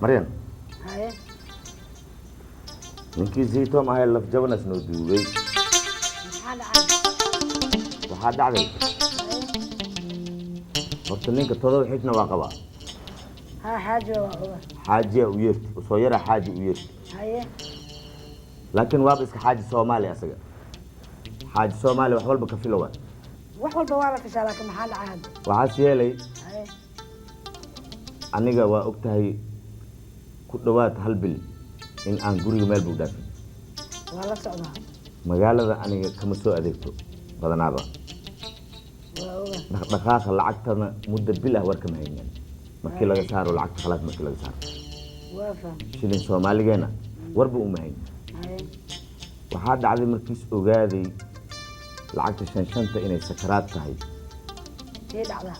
مريم هاي ninkii zaytoom ahay laf jabanas noo duugay waxaa dhacday horta ninka todoba xijna waa qabaa ها حاجة وعوة xaajiya u yeerti usoo yara xaaji u yeerti هاي laakiin waaba iska xaaji soomaali asaga xaaji soomaali wax walba ka filowa وحول بوالة في شارك محل عاد waxaas yeelay هاي aniga waa og tahay ku dhowaad hal bil in aan guriga meel buu dhaafin والله صعبة magaalada aniga kama soo adeegto badanaaba dhaqdhaqaaqa lacagtana muddo bil ah war kama haynan markii laga saaro lacagta khalaas markii laga saaro وافهم shilin soomaaligeena warba uma hayn هاي waxaa dhacday markiis ogaaday lacagta shanta inay sakaraad tahay هي دعوة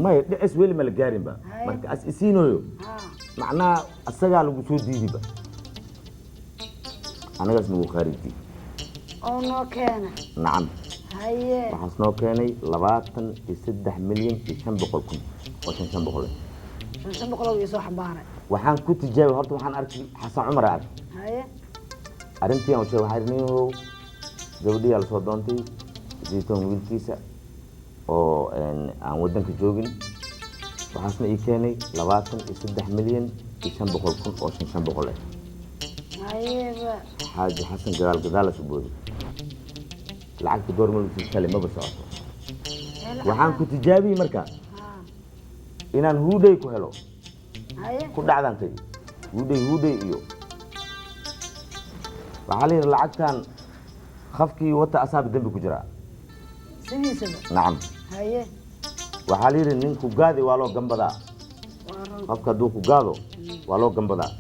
may dhicis weli ma la gaarinba Haye. marka as isiinoyo ها macnaha asagaa lagu soo diidiba anagaas nagu khaarijiyey أو كان nacam هاي waxaas noo keenay 23 milyan iyo 500 kun oo 500 شو بقولوا يسوح بارك waxaan ku tijaabay horta waxaan arkay xasan cumar arkay هاي arrintii aan sheegay waxaan niyow gabadhii la soo doontay zaytoon wiilkiisa oo aan wadanka joogin waxaasna ii keenay 23 milyan iyo 500 kun oo 500 هاي xaaji xasan gadaal la subooday lacagta goorma lagu kale maba socoto waxaan ku tijaabiyey markaa inaan huudhay ku helo هاي ku dhacdaan tagi huudhay iyo waxaa la yidhi lacagtan khafkii wata asaab dambi ku jira sidiisaba nacam haye waxaa la yidhi ninku gaadi waa loo gambadaa qofka hadduu ku gaado waa loo gambadaa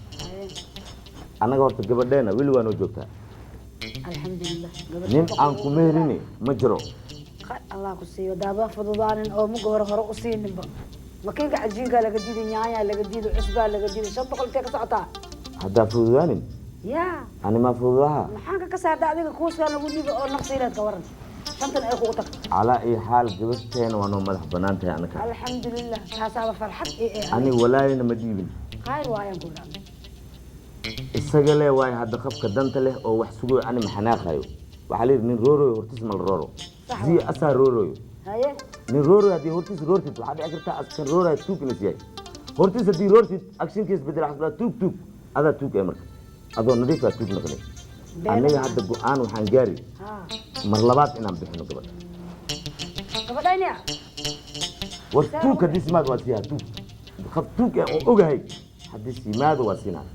annaga horta gabadheena weli waa noo joogtaa alxamdulilah nin aan ku meherini ma jiro allah ku siiyo daaba fududaanin oo muga hore u siininba makiinka cajiinkaa laga diiday nyaanyaa laga diiday cusbaa laga diiday 500 intee ka socotaa haddaa fududaanin yaa ani maa fududaha maxaan ka saarta adiga kuuskaa lagu dhiiba oo naqsiileed ka waran shantan ay kugu tagta calaa iyo xaal gabadhteena waa noo madax bannaan tahay anaka alxamdulilah taasaaba farxad ani walaayina ma dhiibin khayr waayaan ku dhan isaga le waayo hadda qofka danta leh oo wax sugoy ani maxanaaqayo waxaa la yidhi nin rooroyo hortiis ma la rooro ziya asaa rooroyo haye nin rooroyo haddii hortiis roortid waxaa dhici kartaa askan rooraya tuugnas yahay hortiis haddii roortid akshinkiis bedel xasbaa tuug adaa tuug ee marka adoo nadiif baa tuug noqonay aniga hadda go-aan waxaan gaari mar labaad inaan bixino gabadhayna war tuug haddii simaad waa siiyaa tuug qab tuug ee oo ogahay haddii simaado waa siinaa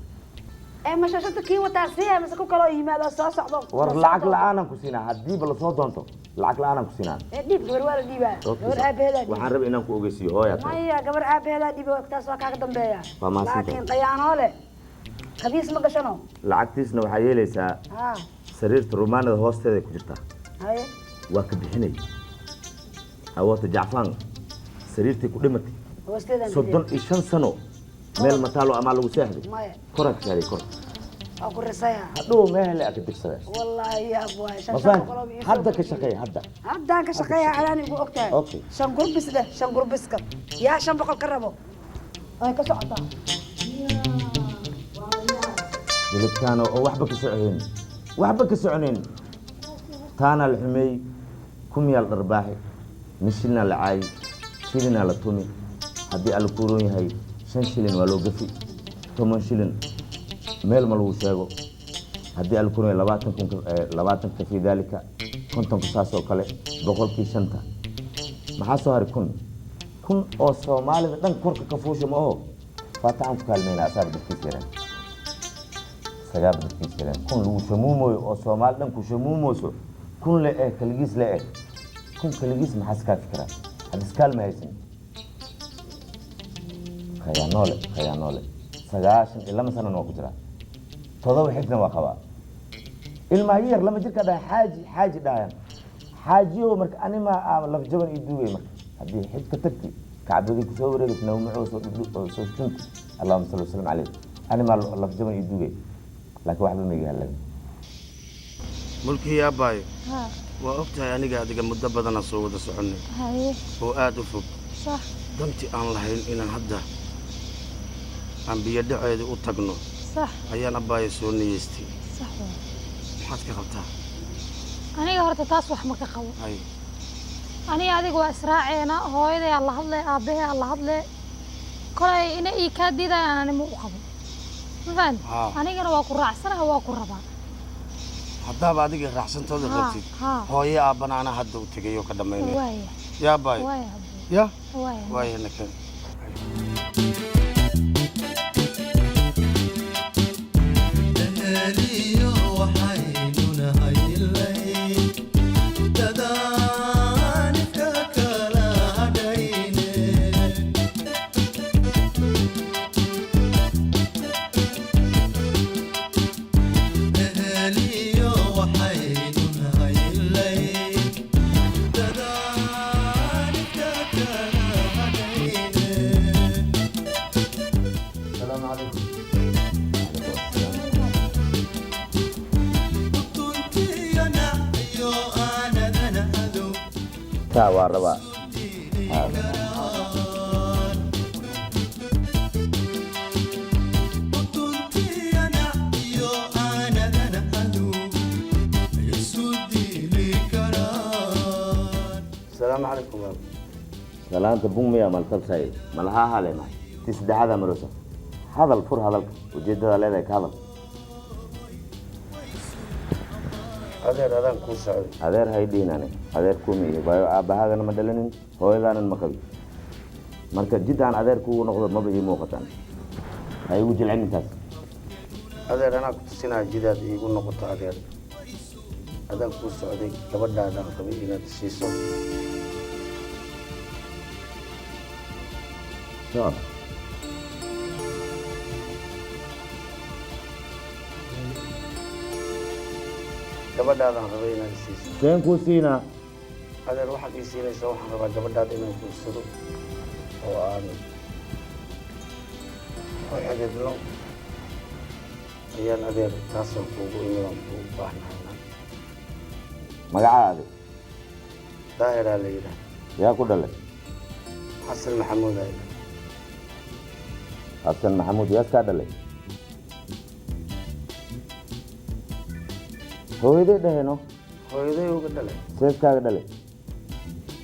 ما شاشة كي وتعسيها مسكوا كلا يمالا ساس عضو ورلعك الآن كوسينا هدي بلا صوت أنتو لعك الآن كوسينا ديب قبر ولا ديبا قبر أبيلا وحنرب إنهم كوجسي هو يا ما هي قبر أبيلا ديبا وقتها كاك دمبيا فما لكن طيان هلا خبيث ما قشنو لعكتيسنا وحيي ليس سريرة رومان الهوست هذا كجرتا هاي وكبحني أوت جعفان سريرتي كلمتي صدق إيشان سنو meel mataalo ama lagu seexday korak kale kor aku rasaya hadoo meel aad digsaday wallahi ya abwaay hadda ka shaqeey hadda ka shaqeey aan igu ogtahay shan gurbis leh shan gurbiska ya shan boqol ka rabo ay ka socotaa dilibtaan oo waxba ka soconin taana la xumay kumiyal darbaaxi mishilna la caay shilina la tumi hadii al kuuron yahay 5 shilin waa loo gafi 10 shilin meel ma lagu sheego haddii alkuun 20 ka fi dalika konton ku saasoo kale boqolkii shanta maxaa soo hari kun oo Soomaalida dhan korka ka fuusho ma oo faataan ku kaalmeena asaab dadkiisa sagaab dadkiisa kun lagu shamuumoyo oo Soomaali dhan ku shamuumooso kun le kaligiis kun kaligiis maxaa iska fikra hadis kaalmeeysan خيا نولي سجاشن إلا مثلا نوقجرا تضوي حكنا وقبا المهير لما جيك هذا حاجي دايم حاجي ومرك أنا ما لف جبل يدوي مرك هذه حد كتبتي كعبدي كسورة بتنوم معه سوشنت اللهم صل وسلم عليه أنا ما لف جبل يدوي لكن واحد ما يجي هلا ملكي يا باي وقتها يعني قاعد مدة بدنا صوت سعني وقاعد فوق صح دمتي أنا لهين إن هذا عم بيدعي وتقنو صح أيانا باي سونيستي صح محاسك غلطها أنا هرت تصوح مكقو أي أنا هذيك وإسراعنا هو إذا الله هذله أبيه الله هذله كل إن إيكادي ده أنا مو قبل فان أنا كنا واقول رأسنا هو واقول ربع هذا بعدك رأسن تقول غلطي هو يا أبنا أنا هدو تجيو كدميني يا باي يا واي هنا كان waraba السلام عليكم سلام تبون ميا مالتب ساي ملها هالنا تسد هذا مروسة هذا الفر هذا وجد هذا لذلك هذا هذا كوسع هذا هاي ديناني هذا كومي بايو أبها أنا مدلنين هو إذا أنا مكبي مركز جدا هذا كو نقطة ما بيجي موقتان هاي وجه العين تاس هذا أنا كنت سنة جداد يقول نقطة هذا adaan kuu socday gabadhaadaan rabay inaad siiso gabadhaadaan rabay inaad siiso seen kuu siinaa adeer waxaad ii siinaysa waxaan rabaa gabadhaada inaan guursado oo aan u xididno ayaan adeer taasaan kuugu imidaan kuu baahnaynaa magacaada daahiraa la yidhaah yaa ku dhalay xasan maxamuud ayda xasan maxamuud yaas kaa dhalay hooyaday dhaheno hooyaday uga dhalay seeskaaga dhalay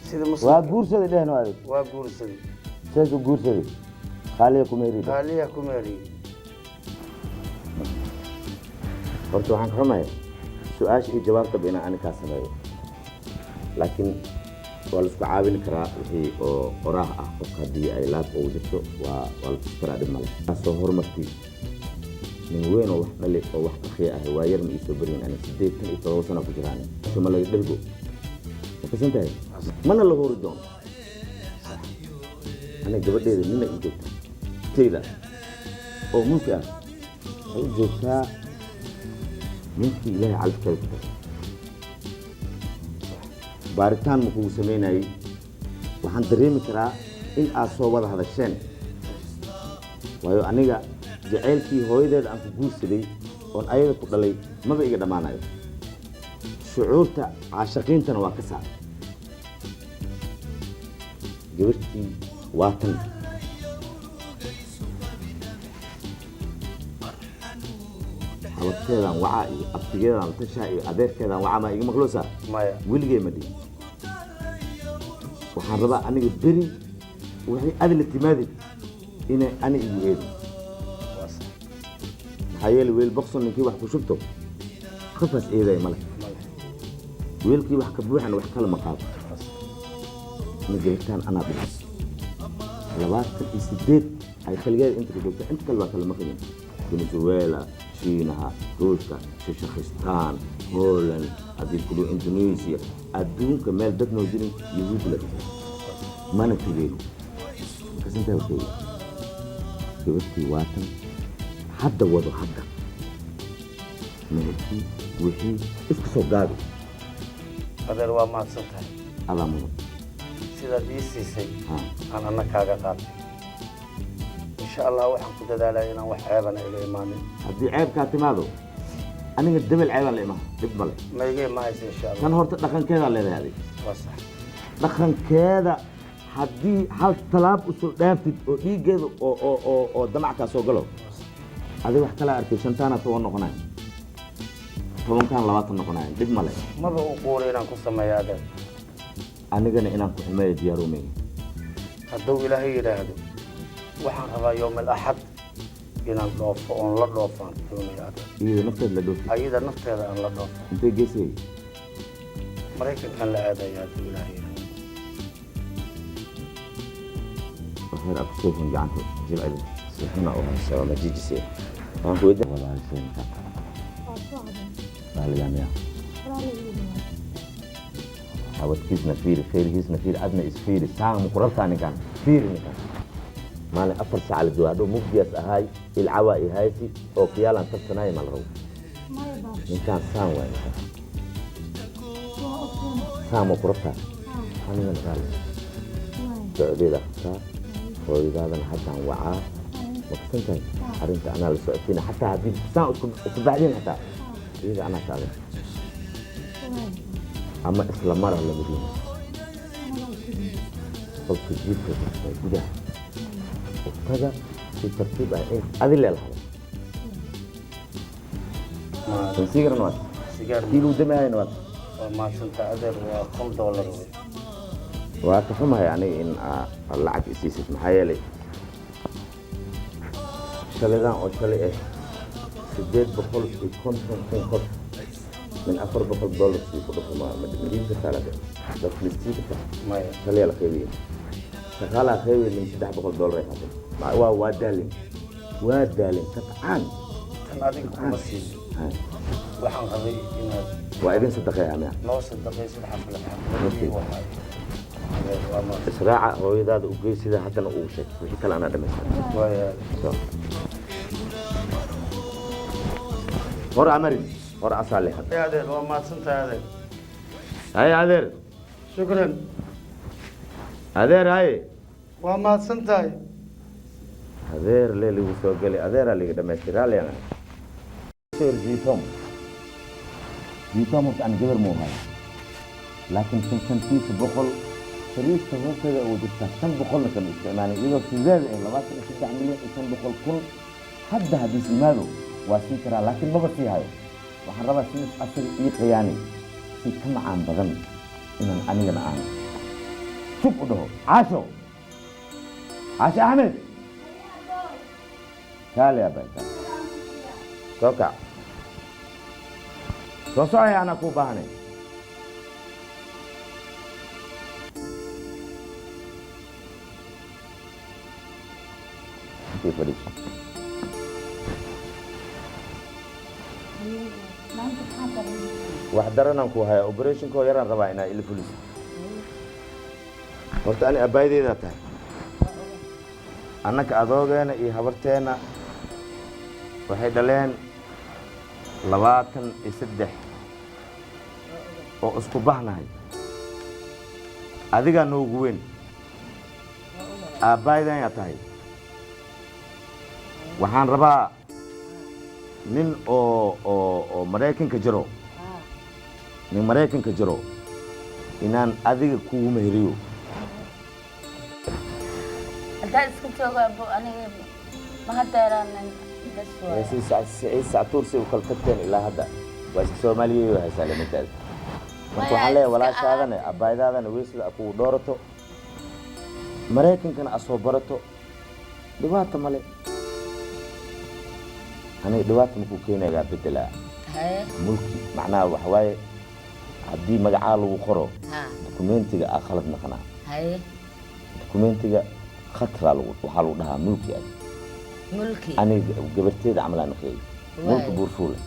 sida waa guursaday dhaheno adig waa guursaday seesku guursaday qaaliya ku meeri qaaliya ku meeri horta waxaan ka xumahay su-aasha iyo jawaabtaba inaan ani kaa sameeyo laakiin waa la isku caawin karaa wixii oo qoraah ah qofka haddii ay laab ugu jirto waa la tusi karaa dhib male taasoo horumartii nin weyn oo wax dhali oo wax akhiya ah waa yar ma iisoo baryin ani 87 sano ku jiraan ma laga dhergo ma kasan tahay mana la hori doono ana gabadheeda nina ii joogta tayda oo mulki ah ay joogtaa ninkii ilaahay califkeeda ku tahay baaritaan ma kugu samaynayay waxaan dareemi karaa in aad soo wada hadasheen waayo aniga jacaylkii hooyadeeda aan ku guursaday oon ayada ku dhalay maba iga dhammaanayo shucuurta caashaqiintana waa ka saar gabartii waa tan abadkeedaan wacaa iyo abtigeedaan tashaa iyo adeerkeedaan wacaa maa iga maqloosaa maya weligee ma dhihin waxaan rabaa aniga beri waxay adla timaadid inay ani igu eedin maxaa yeelay weel boqson ninkii wax ku shubto qafaas eeday male weelkii wax ka buuxana wax kala maqaabo ma gabartaan anaa dhigay 28 ay kaligeeda inta ka joogta inta kale waa kala maqayin venezuela shiinaha ruushka shashakhistaan holand haddii kulo indonesia adduunka meel dad noo jirin yahuudi la dhigay mana tegeen kasantaa waxeeya gabartii waatan hadda wado hadda meelkii wixii iska soo gaabi adeer waa mahadsan tahay adaa mudan sidaad ii siisay aan anna kaaga qaatay insha allah waxaan ku dadaalaya inaan wax ceebana iga imaanin haddii ceebkaa timaado aniga dabel ceebaan la imaa dhib male ma iga imaaysa insha allah tan horta dhaqankeedaa leedahay adig waa sax dhaqankeeda haddii hal talaab usoo dhaaftid oo dhiiggeeda oo damackaa soo galo adig wax kala arkay shantaana 10 noqonaya 10kaan 20 noqonaya dhib male maba u quuri inaan ku sameeyo adeer anigana inaan ku xumeeyo diyaarumey hadduu ilaahay yidhaahdo waxaan rabaa yowm alaxad inaan dhoofo oon la dhoofaan doonaya adeer iyada nafteeda la dhoofo ayada nafteeda aan la dhoofo intay geesay maraykankan la aadaya hadduu ilaahay yidhaahdo waxaan aku seexin gacanta jilcida seexina oo haysa ma jijisay waan ku weydiin walaal seexinka baaligaamiya abadkiisna fiiri khayrigiisna fiiri adna isfiiri saan muqrartaa ninkan fiiri ninkan maalin 4 saac la joogo mugdiyaas ahay ilcawa ihayti oo kiyaalan tabsanay mal raw ninkan saan waay saan muqrartaa aniga qaali socdeeda taa hooyadaadana haddaan wacaa maqsantahay arrinta anaa la socotina xataa haddii saan isku baxdeen xataa iyaga anaa taagan ama isla mara labadiina qofka jiibka waa gudaha qofkaga si tartiib ah in adi leelahada sigaran waad kiiluu damaayana waad waa maasanta adeer waa $10 wey waa ka xumahay aniga in lacag isiisid maxaa yeelay shalaydan oo shalay ah 850 qof من $400 في كل ما مدينة ثلاثة بس فلسطين ما خليها الخيرية شغالة خيرية من $700 يحصل مع وادالين قطعان أنا أديك مسيح waxaan qabay inaad waa idin sadaqeeyaa noo sadaqaysid xaflad Okay. xaflad israaca hooyadaada u gey sida haddana uu sheeg wixii kale anaa dhamaystan hor amarin hor asaale hadda adeer waa mahadsantahay adeer haye adeer shukran adeer haye waa mahadsantahay adeer lee ligu soo geli adeeraa liga dhamaystay raalliyan jiitom jiitom horta aan gabar muu haya laakiin shantiisa boqol sariista hoosteeda uu jirtaa 500 kama isticmaalin iyadoo sideed ah 23 milyan iyo 500 kun hadda haddii simaado waa sii karaa laakiin maba sii hayo waxaan rabaa si asaga ii qiyaani si ka macaan badan inaan anigana aan tub u dhaho caasho axmed kaale abay soo kac soo socaya anaa kuu baahanay fadhiiso wax daranaan ku haya operationkoo yaraan rabaa inaa ila fuliso horta ani abbaaydeedaa tahay annaka adoogeena iyo habarteenna waxay dhaleen 23 oo isku bahnahay adigaa noogu weyn aabbaaydan yaa tahay waxaan rabaa nin oo maraykanka jiro nin maraykanka jiro inaan adiga kugu meheriyo haddaad iska joogaabo aniga ma hadeeraanin bas ay sactuur si u kala tagteen ilaa hadda waa iska soomaaliyeeyo haysaa lamintaada marka waxaan leeyahay walaashaadana abbaaydaadana weysada kugu dhoorato maraykankana asoo barato dhibaata male aniga dhibaata makuu keenayaa bedelaa mulki macnaha waxa waaye haddii magacaa lagu qoro dokumentiga aa khalad naqnaa dokumentiga khatraa waxaa lagu dhahaa mulki adi aniga gabarteeda camalaa naqeeyey mulki buurfuule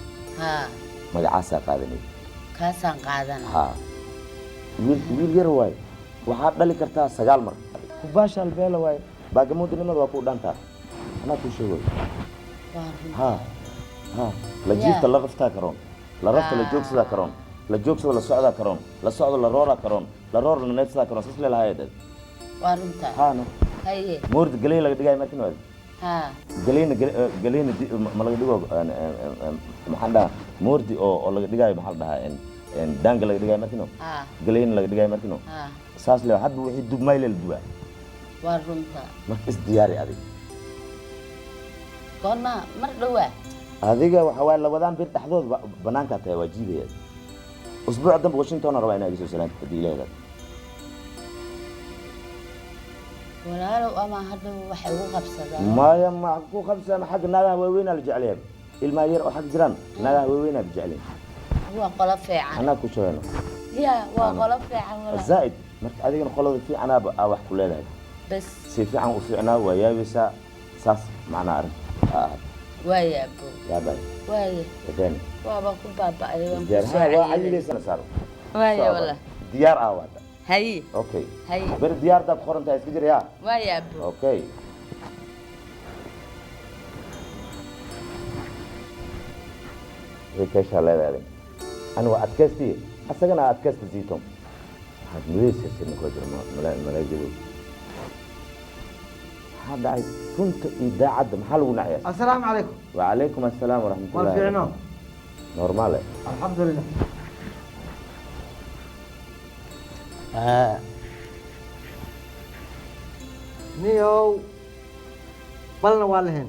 magacaasaa qaadanay kaasaan qaadana wiil yar waaye waxaad dhali kartaa 9 mar kubaashaal beela waaye baagamoodinimada waa kuu dhantaa anaa kuu sheegoy la jiifta la raftaa karoon la rafta la joogsadaa karoon la joogsada la socdaa karoon la socdo la rooraa karoon la roor la neefsadaa karoon sas leelahayeed waa runta haano haye moorda galey laga dhigay markin waad galeyna ma laga dhigo maxaan dhahaa moordi oo laga dhigayo maxaa la dhahaa daanga laga dhigayo markino galeyna laga dhigayo markino saas le hadda wixii dubmayl la dubaa waa runta marka is diyaari adig goorma mar dhawaa adiga waxa waa labadan bir dhaxdood banaanka tahay waa jiidaya usbuuc dambe Washington rabaa inay soo salaanta fadiileeda walaalo ama hadda waxay ugu qabsadaan maya ma ku qabsadaan xaq naagaha waaweyn la jecel ilma yar oo xaq jiraan naagaha waaweyn la jecel waa qolo fiican ana ku sheegno ya waa qolo fiican walaal zaid marka adigana qolada fiican aa wax ku leedahay bas si fiican u fiicnaa waa yaabisa saas macna arrin وايا ابو يا باي وايا وداني بابا كل بابا ايوه ها وعلي صار وايا والله ديار اوادا هي اوكي هي بر ديار دا قرنتا اسكجر يا وايا ابو اوكي هيك ايش على هذا انا واتكستي اسغنا اتكست زيتهم هاد مليس سنه كوجر ما جدو هذا كنت إذاعة محل ونعيش. السلام عليكم. وعليكم السلام ورحمة الله. وفينا. نورمال. الحمد لله. نيو بلنا والهن.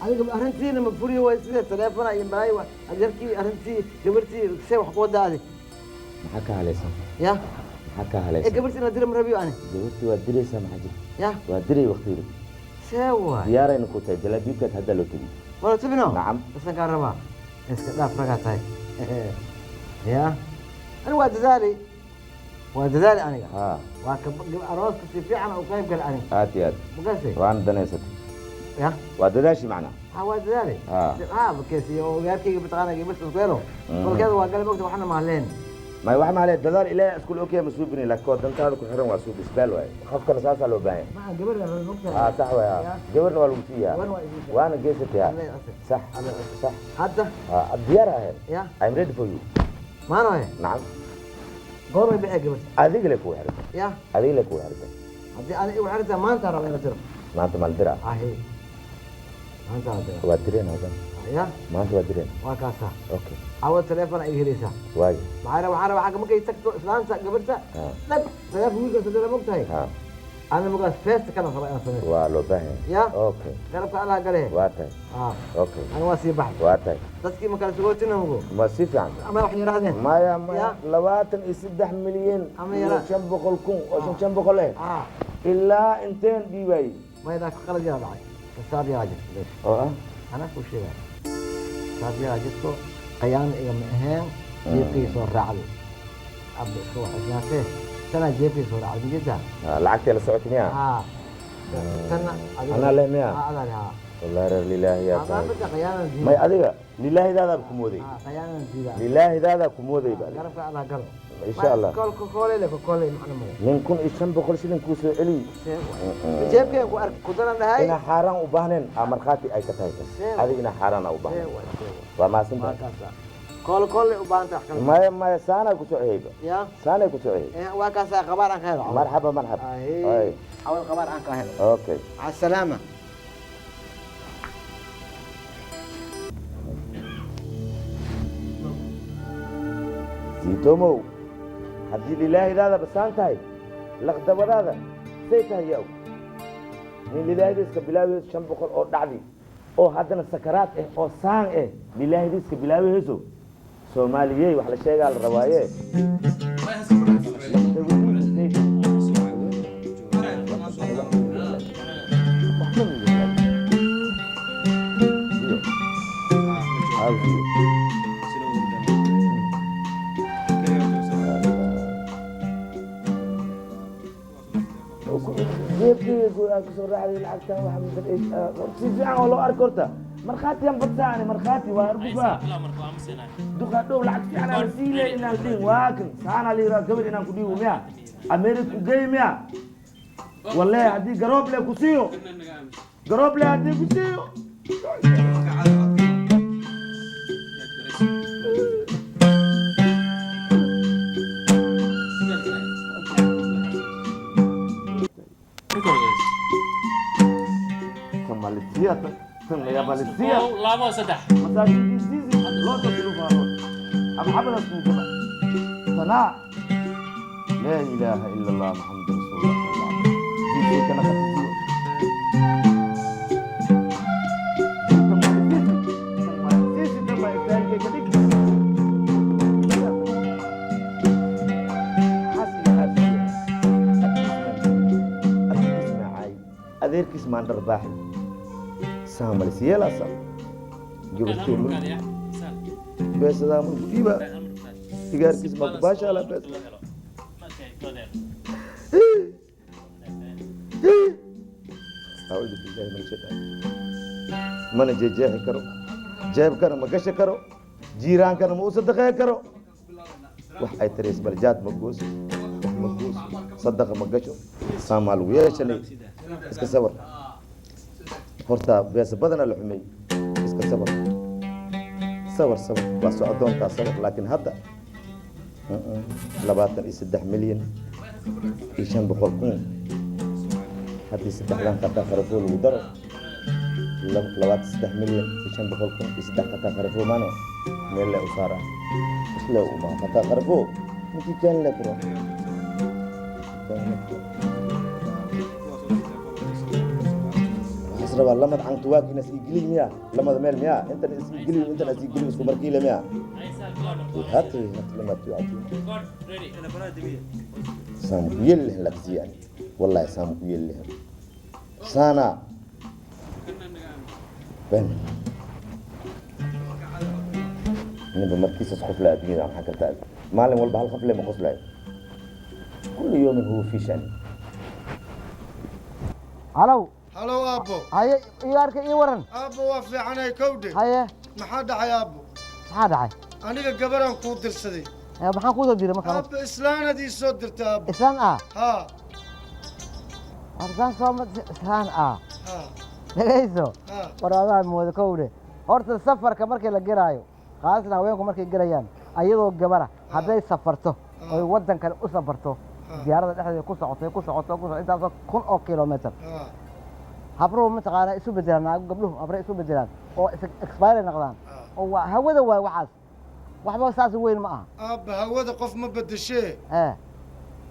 أنا أرنتي لما بفوري ويسير تلفون أي مراي وأجركي أرنتي جبرتي سوي حقوق دادي. محكى عليه سام. يا. محكى عليه. إيه جبرتي ندير مربي أنا. جبرتي ودري سام حاجة. يا. ودري وقتي. سوى. ديارة إنك كنت جلابيك هذا لو تبي. ولا تبينه؟ نعم. بس أنا كهرباء. إسكت لا فرقت هاي. يا. أنا واد ذالي. واد ذالي أنا. ها. وأروس كتير في عنا وكيف قال أنا. هات. بقصي. وأنا دنيستي. يا وداداشي معنا عواد ذلك بكيسي وياكي بتغنى جبت سكيرو مم. والكذا وقال وقت وحنا مهلين ما واحد معليه دادار إلى أسكول أوكي مسوبني لك كود أنت هذا كل حرام واسوب إسبال واي خاف كان أساسا لو باين ما جبرنا النقطة صح ويا جبرنا والوتية وأنا جيست يا صح صح حتى الديار هاي يا I'm ready for you ما أنا نعم قرب بيحق بس أذيك لك هو حرام يا أذيك لك هو حرام هذه أنا وحرتها ما أنت رأي نتر ما أنت مالدرا هي ما أنت رأي ودرين هذا يا ما أنت ودرين وكاسة أوكي أول تلفون أي هريسة واي معنا حاجة ممكن يتكتو إسلام قبلتها لا تلفون ويجي تدري مقتاي أنا مقاس فيست كان صباح أنا سنة والو باين يا أوكي قربت على قليه واتاي أوكي أنا واسي بحر واتاي تسكي مكان سقوطنا مقول ما سيف يعني أما وحني راحين ما يا ما لواتن يسدح مليون أما يلا شنب خلكم وشن شنب خله إلا انتين ديباي ما يدك خرج يا بعد السابع راجل ليش أنا كل شيء السابع راجلكو قيام إيام إهان جيبي صور رعل أبدا شو حاجاته سنة جيبي صور رعل جدا العكتي اللي سويتني سنة أنا له مياه أنا لها والله لله يا ما بدك قيام ما أديك لله هذا بكمودي قيام لله هذا بكمودي بقى قرب على قرب إن شاء الله كل لك كل معنا من كون إيشان بقول شيء نكوس إلي جيبك وأرك كدنا نهاي إنا حاران وبهنن أمر خاتي أي كتايس هذه إنا حاران أو بهنن وما سمع كل وبان تحكي ما سانا كسوعي يا سانا كسوعي وكاسة خبر عن خير مرحبا مرحبا أي أول خبر عن خير أوكي على السلامة زيتومو حدي لله هذا بسان تاي لقد هذا سيتها يو من لله هذا بلاوي شنبقل أو دعدي أو هذا السكرات أو سان لله هذا بلاوي هزو سومالية وحلا شيء على الرواية مرخاتي يوم بتساني مرخاتي واربوبا دوكا دو لعك في انا رسيله ان الدين واكن سانا لي راكبر ان كدي وميا امريكا جاي ميا والله هدي قروب لي كوسيو قروب لي هدي كوسيو Malaysia tuh, ya Malaysia. Lama sudah. Masih di sini, lo tuh dulu baru. Apa harus coba? Sana. La ilaha illallah Muhammadur Rasulullah. Di kana kasih. Adeerkiis maan dharbaaxay saa Malaysia la sal gabarteedu beesada ma diba sigaarkiis ma baasha la bees أعوذ بالله من الشيطان من جاهي كرو جايب كرو ما قش كرو جيران كرو ما وصدق كرو وحي تريس بلجات مقوس مقوس صدق ما قشوا سامال وياش اللي اسك صبر horta bees badan la xumay iska sabar waa socdoonta sabar laakiin hadda 23 milyan iyo 500 kun hadii saddexdan qata qarafo lagu daro 23 milyan iyo 500 kun iyo saddex qata qarafo maano meel la usara isla uma qata qarafo intii kan la karo ربا لما عن تواك ناس يجلي مياه لما مال مياه انت ناس يجلي وانت ناس يجلي اسكو مركيله مياه هات لما تعطي سام يله لك يعني والله سام يله سانا بن نبى مركز اسقف لا ادمي عن حكرت معلم والله هالخفله ما قص كل يوم هو في شأن الو halo aabbo haye iyo arkay ii waran aabbo waa fiicanay kowdhe haye maxaa dhacay aabbo maxaa dhacay aniga gabaraan kuu dirsaday maxaan kuu soo diray markaa aabbo islaanad ii soo dirtay aabbo islaan ah haa islaan soo islaan ah haa dhegayso haa war adaa mooda kowdhe horta safarka markii la gelaayo qaasna haweenku markay gelayaan ayadoo gabara hadday safarto oy waddan kale u safarto diyaarada dhexdeeda ku socoto intaasoo 1,000 oo kilomitir habruhu mataqaanaa isu bedelaan naago gabdhuhu habray isu bedelaan oo expire noqdaan oo waa hawada waay waxaas waxba saas weyn ma aha aabba hawada qof ma bedeshee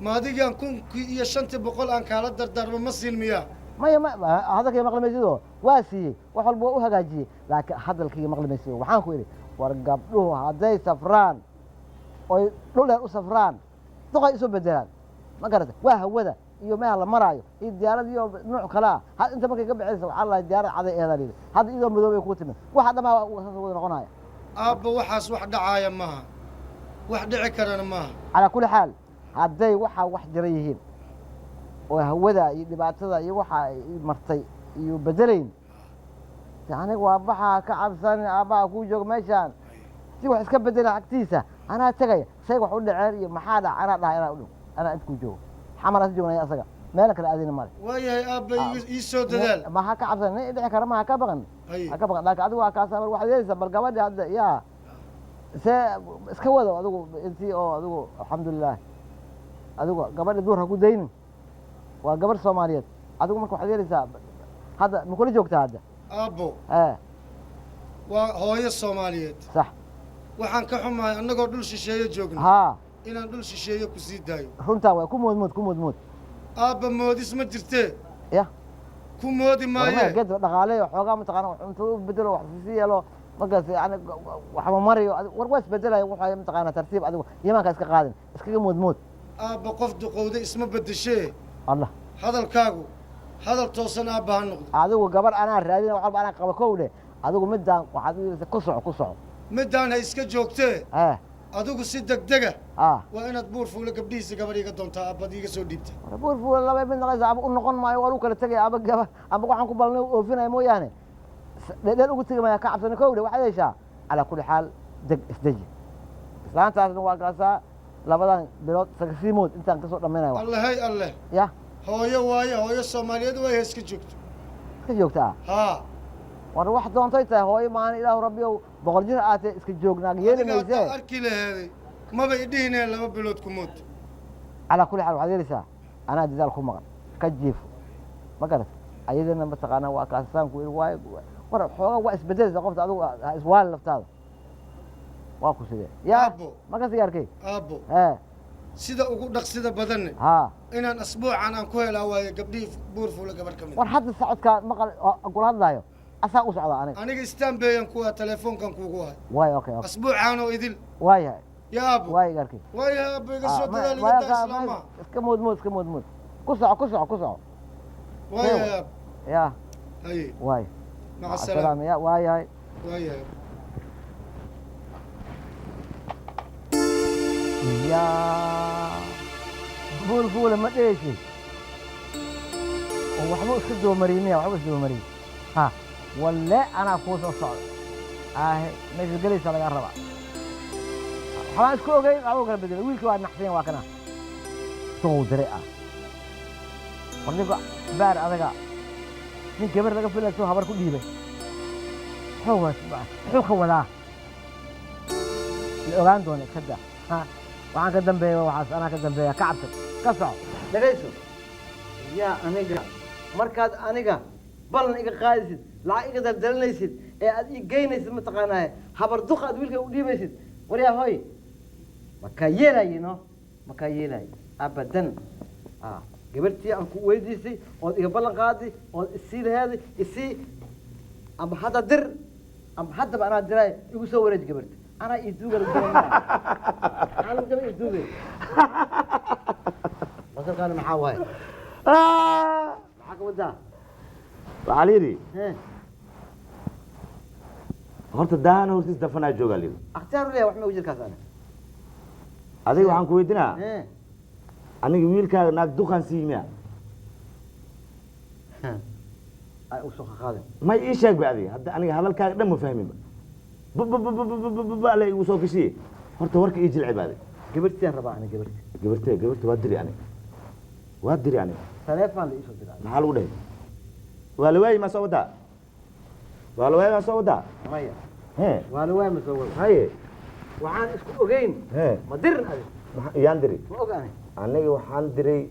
ma adigaan 1,500 aan kaala dardaarmo ma siin miyaa maya hadalkayga maqli maysidoo waa siiyey wax walba waa u hagaajiyey laakiin hadalkayga maqli maysidoo waxaan ku idhi war gabdhuhu hadday safraan oy dhul dheer u safraan duqay isu bedelaan ma garata waa hawada iyo meelaha la maraayo iyo diyaarad iyo nooc kale ah had inta markay ka bixinaysa waxaa lahay diyaarad caday eedaa liidi hadda iyadoo madoobay ku timid waxa dhammaa saas wada noqonaya aabba waxaas wax dhacaaya maaha wax dhici karana maaha calaa kulli xaal hadday waxaa wax jira yihiin oo hawada iyo dhibaatada iyo waxa ay martay iyo bedelayn aniga waa baxaa ka cabsan aabbaha kuu jooga meeshaan si wax iska bedela agtiisa anaa tegaya say wax u dhaceen iyo maxaa dhac anaa dhahay anaa u dhow anaa inta kuu joogo xamar as joognaya asaga meela kale aadina male waayahay aabba ii soo dadaal ma ha ka cabsan nin dhici kara ma ha ka baqan ha ka baqan laakiin adigu waa kaasa waxaad yeelaysaa bal gabadhi hadda yaa see iska wado adigu intii oo adigu alxamdulilah adigu gabadhi duur ha ku daynin waa gabar soomaaliyeed adigu marka waxaad yeelaysaa hadda ma kula joogtaa hadda aabbo waa hooyo soomaaliyeed sax waxaan ka xumahay annagoo dhul shisheeye joogno haa inaan dhul shisheeye ku sii daayo runtaa waa ku moodmood aabba moodis ma jirtee ya ku moodi maaye geed dhaqaaleyo xoogaa mataqaana cunto u bedelo wax sii yeelo markaas yani waxba mariyo war waa isbedelaya waxaa mataqaana tartiib adigu imaanka iska qaadin iskaga moodmood aabba qof duqowda isma bedeshee allah hadalkaagu hadal toosan aabba ha noqdo adigu gabar anaa raadina wax walba anaa qaba kowdhe adigu midaan waxaad u yeelaysaa ku soco midaan ha iska joogtee adigu si degdega waa inaad buur fuule gabdhihiisa gabadh iga doontaa aabbaad iiga soo dhiibta buur fuule laba mid naqaysa aba u noqon maayo waa lagu kala tegaya aba gaba aba waxaan ku balnay oofinaya mooyaane dheel ugu tegi maya ka cabsana kowdhe waxaad yeeshaa calaa kulli xaal isdeji islaantaasna waa kaasaa labadan bilood sagasiimood intaan kasoo dhammaynaya allehey alleh ya hooyo waaye hooyo soomaaliyeed waay ha iska joogto iska joogtaa haa war wax doontay tahay hooyo maalin ilaahu rabbiyow boqol jir aatee iska joognaag yeeli maysee adiga arki laheeday maba idhihineen 2 bilood ku mood calaa kulli xaal waxaad yeelaysaa anaa dadaal ku maqan ka jiifo ma garat ayadana mataqaanaa waa kaasaan ku iri waayo war xoogaa waa isbedelaysaa qofta adigu ha iswaali laftaada waa ku sidee yaa marka sigaarkay aabbo sida ugu dhaqsida badanne inaan asbuucan aan ku helaa waaye gabdhihii buur fuule gabar ka mid war hadda socodkaa maqal kula hadlaayo asaa u socdaa aniga istaanbeeyan kuwa telefoonkan kuugu hay waay okay asbuucaanoo idil waayahay ya aabbo waay gaarkay waayahay aabbo iga soo dadaal iga daa islaama iska moodmood ku soco waayahay aabbo ya haye waay maca salaama ya waayahay ya buur fuule ma dheheysid oo waxba iska doomariyniya waxba is doomariyey ha walle anaa kuu soo socda meesha gelaysa lagaa rabaa waxbaan isku ogeyn waxba kala bedelo wiilkii waa naxsayen waa kana isagoo dare ah war ninka baar adaga nin gabar laga filayso habar ku dhiibay muxuu ka wadaa la ogaan doona iska daa waxaan ka dambeeya waxaas anaa ka dambeeya ka cabsan ka soco dhagayso yaa aniga markaad aniga ballan iga qaadisid lacag iga daldalanaysid ee aad ii geynaysid mataqaanaa habar duq aad wiilka u dhiibaysid waryaa hooy makaa yeelayino makaa yeelay abadan gabartii aan ku weydiisay ood iga ballan qaadi ood isii laheeday isii amba hadda dir amba haddaba anaa diraay igu soo wareeji gabarta anaa ii duugala ii duugay basalkaana maxaa waaye maxaa ka wadaa waxaa la yidhi horta daahana hortiis dafanaa joogaa la yidhi akhtiyaar u leeyahay wax ma ugu jirkaas ana adiga waxaan ku weydiinaa aniga wiilkaaga naag duqaan sii miya ay u soo qaadeen ما إيشك بعدي هذا أنا هذا الكلام دم فاهمين بقى لا يوصل كشيء هرت ورك يجي العبادة gabartii rabaa ana قبرت وادري يعني taleefan la isoo diray maxaa lagu dhahay waa la waayay ma soo wadaa maya hee waa la waayay ma soo wadaa haye waxaan isku ogeyn hee ma dirin adiga yaan diri ma ogaanay aniga waxaan diray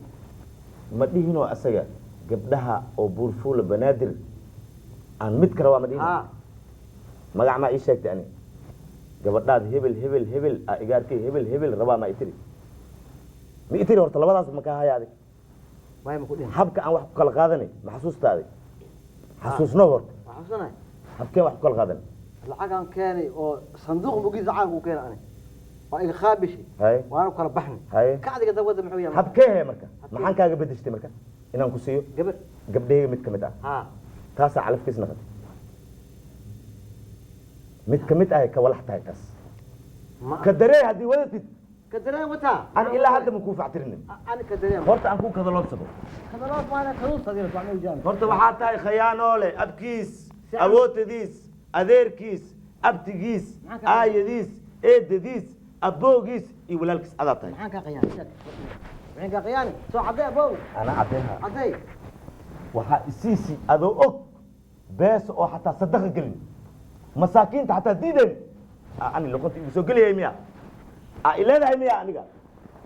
ma dhihinoo asaga gabdhaha oo buurfuula banaadir aan mid kale waa ma dhihin magac maa ii sheegtay ani gabadhaad hebel igaarkay hebel rabaa ma itiri ma itiri horta labadaas ma ka haya adig way ma ku dhihin habka aan wax ku kala qaadanay ma xasuustaaday xasuusno horta xasuusanay habkee wax ku kala qaadanay lacagaan keenay oo sanduuq mugiisa caan ku keenay ani waa iga qaabishi hay waanu kala baxnay hay kacdiga dabada muxuu yahay habkee marka maxaan kaaga bedeshtay marka inaan ku siiyo gabdhahayga mid ka mid ah taasaa calafkiis naqatay mid ka mid ah ka walax tahay taas ka daree haddii wadatid ka dareen wataa aan ilaa hadda ma kuu factirinin ani ka dareen horta aan kuu kadaloobsado kadaloob maana kaduustadiina waxma ujaan horta waxaa tahay khayaanoole abkiis awootadiis adeerkiis abtigiis aayadiis eedadiis aboogiis iyo walaalkiis adaa tahay maxaan kaa qiyaani maxaan kaa qiyaani soo cadday abow ana caddeeha cadday waxaa isiisi adoo og beesa oo xataa sadaqa gelin masaakiinta xataa diideen ani luqunta igu soo geliyay miya ileedahay miya aniga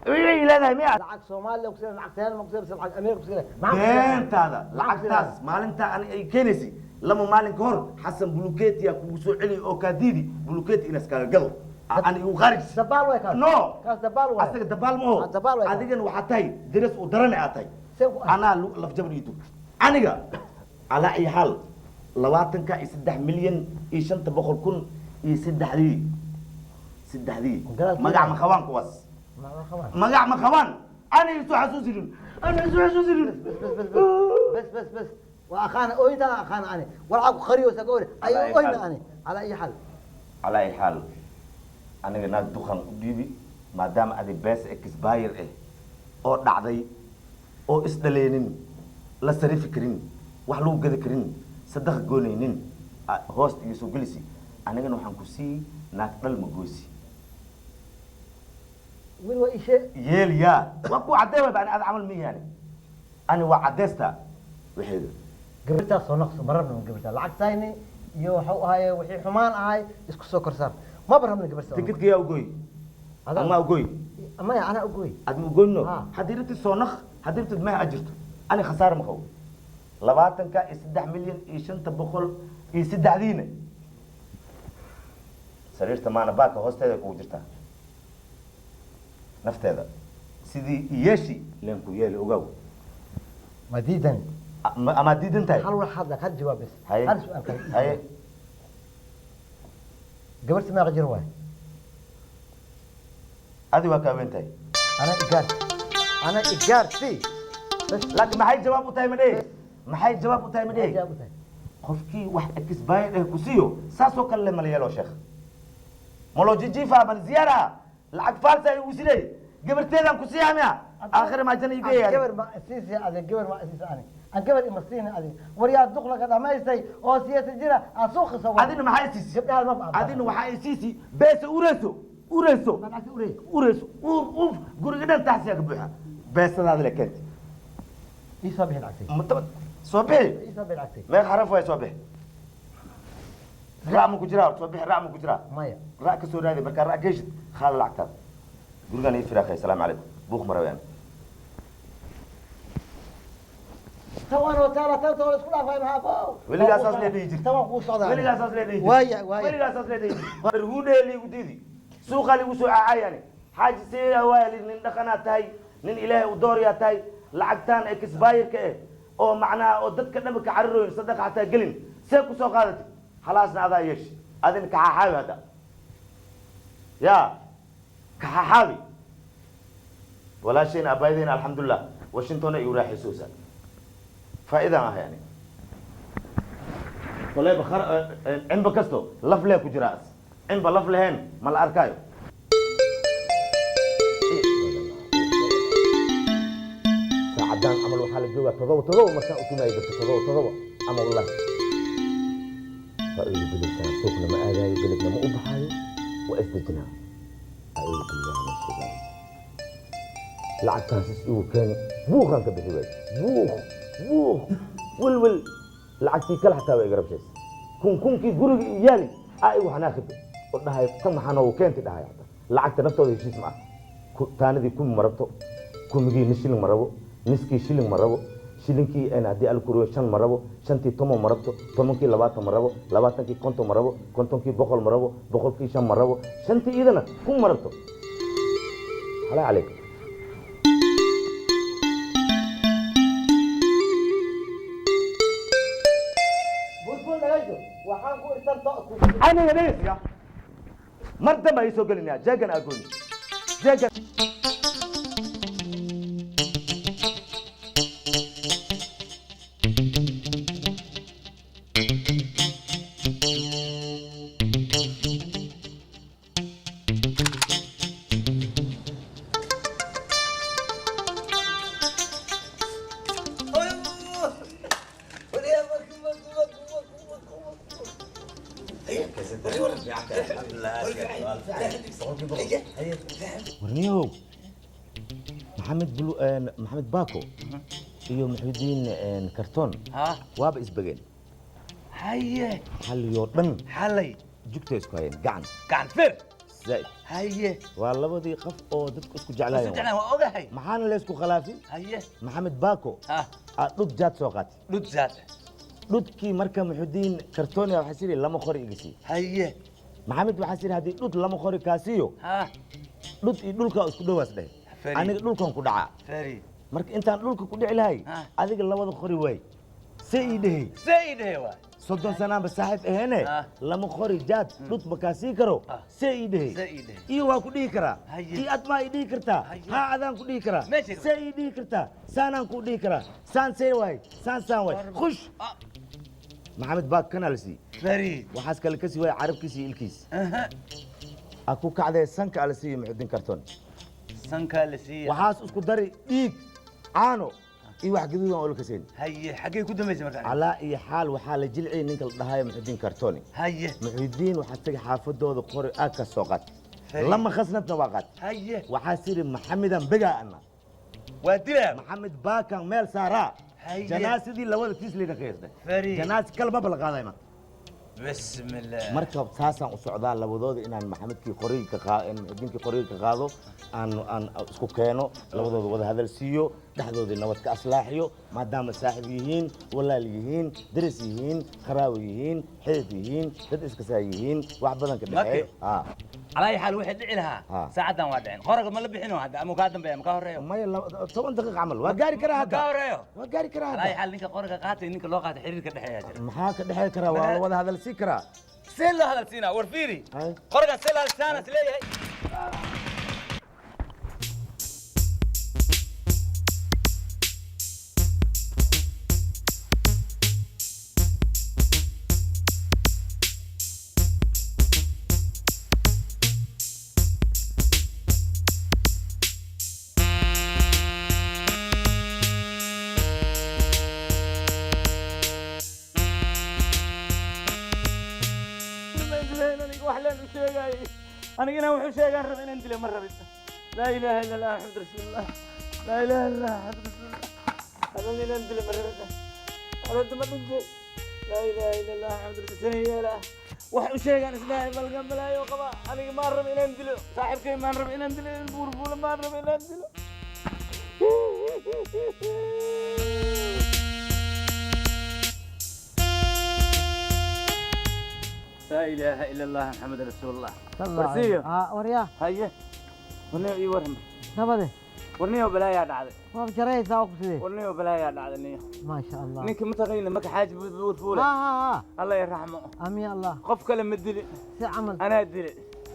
ileedahay miya lacag Soomaaliya ku soo lacag taan ma ku soo lacag Ameerika ku soo beentaada lacagtaas maalinta ani ay keenaysi lama maalin ka hor xasan bulukeeti kugu soo celi oo ka diidi bulukeeti inaas kaaga gado ani ugu kharij dabaal way kaas no kaas dabaal way asaga dabaal ma ho adigana waxa tahay diras u darane aad tahay ana laf jabriidu aniga ala ay hal 23 milyan iyo 500 kun iyo saddexdii magac ma qabaan kuwaas magac ma qabaan ana isu xasuusin بس واخانا اوينت انا اخانا انا والعب خريو سقوري اي اوينا انا على اي حال على اي حال aniga naag duqan u dhiibi maadaama adi bees expire oo dhacday oo isdhaleenin la sarifi karin wax lagu gadi karin sadaq goonaynin hoost iyo soo galisi anigana waxaan ku sii naag dhal ma goosi wiil waa ishe yeel yaa waa ku cadeeyo baan aad amal miyani ani waa cadeesta wixii gabarta soo naqso marabna gabarta lacag tayni iyo waxa uu ahaay wixii xumaan ahay isku soo korsan ما برهمنا قبل سنة. تكت جيا وجوي. أما وجوي. أما أنا وجوي. أدم وجوي إنه حديرة الصنخ حديرة دماء أجرته. أنا خسارة مخو. لبعتن كا 6 مليون إيشن تبخل يسد عدينا. سريرت معنا باك هوست هذا كوجرتها. نفت هذا. سيدي يشي لينكو يالي وجو. مديدا. ما ديدن تاي. حلو حظك هاد جواب بس. هاي. هذا سؤال كريم. هاي. قبلت ما غير واحد هذه وكا بنتي انا ايجارتي لكن ما حي جواب تاي من ايه ما حي جواب تاي من ايه خفكي واحد اكس باين كوسيو ساسو كلم مليالو شيخ مولو جيجي فابل زياره العقد فارسه يوسيلي قبرتين كوسيها ميا اخر ما جاني يجي قبر ما اسيسي هذا قبر ما اسيسي انا قبل مسكين هذه وريا دخلك هذا ما يستي او سياسه جرا اسوق سوا هذين ما حي سيسي هذين وحي سيسي بس اورسو اورسو اوف غورغدان تحسي قبحها بس هذا لك انت اي صبح العكسي صبح اي صبح العكسي ما يعرف وين صبح رامو كجرا صبح رامو كجرا مايا راك سوري هذه بركان راكيش خال العكتاب غورغان يفراخ السلام عليكم بوخ مروان توان وتارا تلتو ولا سكولا فاهم هابو ولي اساس لي ديجي توان كو صدا ولي اساس لي ديجي وايا ولي اساس لي ديجي برهود لي وديدي سوق لي وسو عياني حاج سي وايل نين دقنا تاي نين الهي ودور يا تاي لعقتان اكسباير كه او معناها او ددك دبك عرروين صدق حتى قلن سي كو سو قادتي خلاصنا هذا يش اذن كحاحاوي هذا يا كحاحاوي ولا شيء ابايدين الحمد لله واشنطن يروح حسوسا فائدة ما يعني والله بخر إن بكستو لفله كجراس إن بلفلهن مال أركايو ساعدان عملوا حالة جوا تضو مساء وتما يجب تضو أما والله فأعوذ بالله كان سوقنا ما آذاي بلدنا ما أبحايو وأستجنا أعوذ بالله من الشيطان لعب تاسس إيو كان بوخان كبحيوات بوخ ول لعبتي كل حتى ويقرب شيء كون كي قرق يالي أيوه حناخد قلنا هاي كم حنا وكانت ده هاي لعبت نفطه يشيس معه تاني دي كم مربطه كم يجي نشيل مربو نسكي شيل مربو شيلنكي أنا دي الكروي شن مربو شنتي تومو مربطه تومكي لباتة مربو لباتة كي كونتو مربو كونتو كي بقول مربو بقول كي شن مربو شنتي إذا كم مربطه هلا عليك أنا يا ناس يا مرة ما يسوق لنا جاكن أقول جاكن ورنيو محمد باكو iyo muxuudiin kartoon waaba isbageen haye xalliyo dhan xalay jugta isku hayeen gacan fir zaid haye waa labadii qof oo dadku isku jeclaayeen waa ogahay maxaana la isku khilaafin haye maxamed baako dhud jaad soo qaatay dhud jaad dhudkii marka muxuudiin kartoon waxa siri lama qori igisi haye maxamed waxa siri hadii dhud lama qori kaasiyo dhud iyo dhulka isku dhawaas dhahay aniga dhulkan ku dhaca fari marka intaan dhulka ku dhici lahay adiga labada qori way sayidhe waay soddon sanaanba saaxiib aheene lama qori jaad dhud bakaasii karo sayidhe iyo waa ku dhihi karaa iyo admaa i dhihi kartaa haa adaan ku dhihi karaa say i dhihi kartaa saanaan ku dhihi karaa saan see waay saan waay khush maxamed baak kanaalsi waxaas kale kasii waay carabkiisa iyo ilkiis aku kacdee sanka ala siiyo muxuudin kartoon sanka la siiyo waxaas isku dari dhiig caano iyo wax gaduudan oo la kaseen haye xagee ku dambeysay markaa calaa iyo xaal waxaa la jilciyay ninka la dhahayo muxuudin kartooni haye muxuudin waxaa tagay xaafadooda qori aag ka soo qaat lama khasnadna waa qaat haye waxaa siri maxamedan begaa ana waa dilaa maxamed baakan meel saaraa janaasadii labada tiis leena qeyrtay janaas kalba bal qaaday بسم الله مركب ساسا وسعودان لبدود إن محمد كي قرية الدين كي قرية كقاضو أن اسكو كانوا لبدود وده هذا السيو دحدود النوات كأصلاحيو ما دام الساحبيين ولا ليهين درسيين خراويين حيثيين تدرس كسايين واحد بدن كده على أي حال واحد لها ساعة وادعين خرج ما لبحينه هذا مقدم بيا مكهريو ما يلا 8 دقيقة عمل وقاري كره هذا مكهريو وقاري كره على أي حال نيك خرج قاتل نيك لو قاتل حرير كده حياة محاك ده حياة كره ولا هذا السكرة سيل هذا السينا ورفيري خرج سيل هذا السنة سليه أنا هنا وحوش يا رب إن أنت مرة بس لا إله إلا الله محمد رسول الله لا إله إلا الله محمد رسول الله أنا هنا أنت مرة بس أنا أنت ما تنسى لا إله إلا الله محمد رسول الله لا وحوش يا أنا سماه بالقلب لا يوقف أنا ما رب إن أنت صاحب كي ما رب إن أنت البور بول ما رب إن أنت لا إله إلا الله محمد رسول الله ورسيه وريا هيا ورنيو إي ورهم نبضي ورنيو بلايا دعدي وبجريت أقصدي ورنيو بلايا دعدي نيو ما شاء الله نيك متغينا مك حاج بور فوله الله يرحمه أمين الله قف كلام الدلي عمل أنا الدلي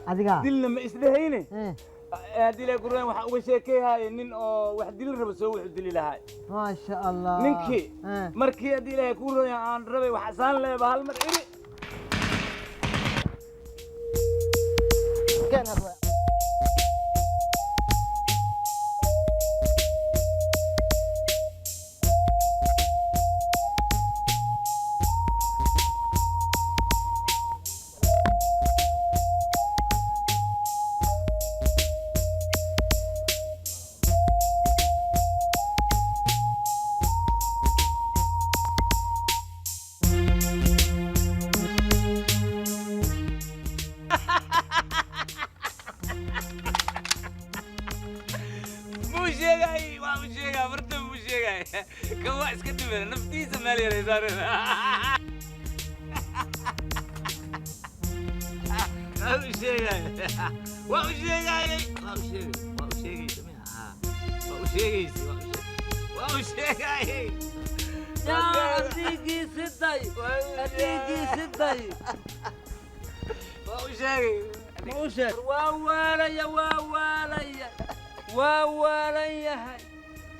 أديك دلنا ما إسدهيني هذه قرآن وش كيها إن واحد دل رب سوي واحد دل لها ما شاء الله نينكي مركي هذه له قرآن عن ربي وحسن له بهالمرئي كان هذا sheegay kan waa iska dhibana naftiisa meel yaray saaran waa sheegay waa sheegay يا أديكي ستاي أديكي ستاي موشك وواليا هاي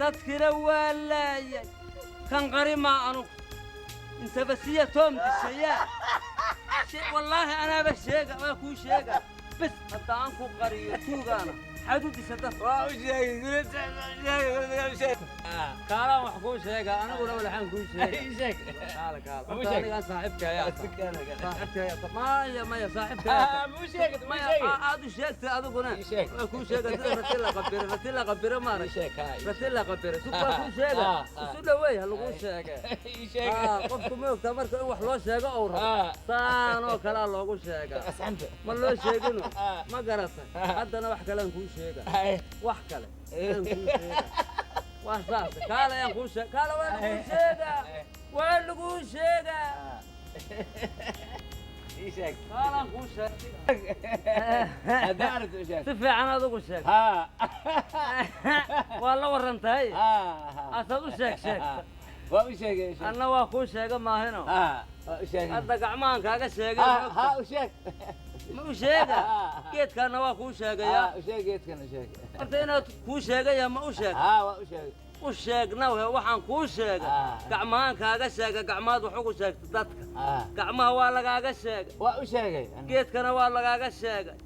تذكر ولايا كان قريب مع أنو انت بس هي توم الشياء والله أنا بشيقة ما كو شيقة بس حتى أنكو قريب توقانا حدودي ستة كلام محكوش هيك انا ولا حن كوش هيك كلام انا صاحبك يا صاحبك يا ما يا صاحبك مش هيك ما عاد شيكت ادغنا كوش هيك رتلا قبره ما رتلا قبره سوق كوش هيك سو دوي هلو شيك qofku ma ogta marka in wax loo sheego oo rabo saan oo kala loogu sheega ma loo sheegino ma garata haddana wax kale aan ku sheega wax kale aan ku sheega وصلت قال يا خوشة قال وين لقوا شيقة ايشك قال يا خوشة دارت ايشك تفع انا ذوق الشيك والله ورنت هاي اصدق شيك وشيك انا واخو شيقة ما هنا شيك هذا قعمان كاغا شيقة وشيك مو شيقة كيت كان واخو شيقة يا وشيك كان شيك انت هنا كو شيقة يا ما وشيك وشيك وشيقنا waxaan kuu sheegay gacmahan kaaga sheegay gacmaad wuxuu ku sheegtay dadka gacmaha waa lagaaga sheegay waa u sheegay geedkana waa lagaaga sheegay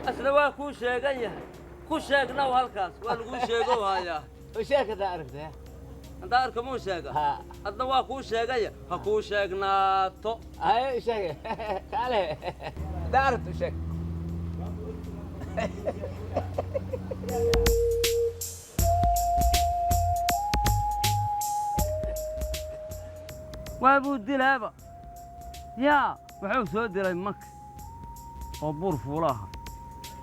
asna waa kuu sheegan yahay ku sheegna halkaas waa lagu sheego haya u sheegada aragtay anta arka muu sheega hadda waa kuu sheegay ha kuu sheegnaato ay sheegay kale daartu sheeg وابو الدلابة يا وحو سود لي مك وبور فولاها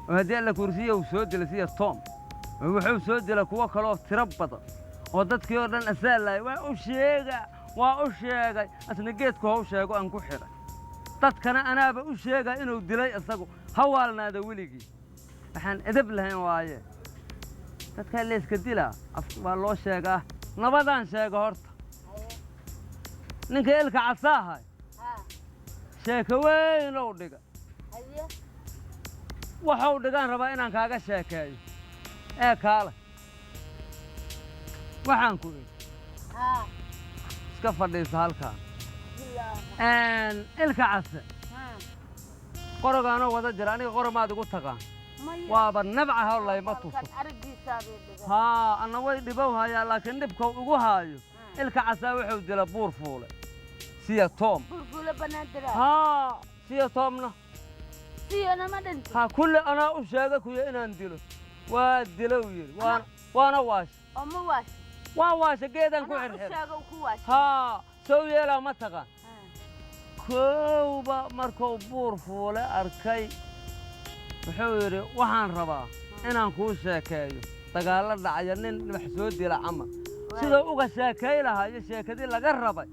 وهدي لك كرسيه وسود لي سيه توم وحو سود لك كوا كلو تربطه وددكي oo dhan asaalay waa u sheegay asna geedku ha u sheego aan ku xiray dadkana anaaba u sheegay inuu dilay isagu hawaalnaada weligii waxaan edeb lahayn waaye dadka la iska dilaa waa loo sheegaa nabadaan sheego horta ninka ilka casaahay sheeko weyn oo dhiga waxa uu dhigaan rabaa inaan kaaga sheekeeyo kaale waxaan ku iri iska fadhiisa halkaa ilka case qorogaanoo wada jira aniga qoromaad igu taqaan waaba nabca hawlay ma tuso haa anna way dhibow hayaa laakiin dhibka ugu haayo ilka casaa wuxuu dila buur fuule سيا توم برجولة بنادرة سيا تومنا سيا أنا ما دنت كل أنا أشجعك ويا أنا نديله وادلوير وأنا واش واش جدا كوير أشجعك وكواش سوي لا ما تقع كوبا مركو بور فولا أركي بحوري وحن ربا أنا نكون شاكايو تقال عينين محسود دي العمر سيدا أوجا شاكاي لها يشاكدي لقربي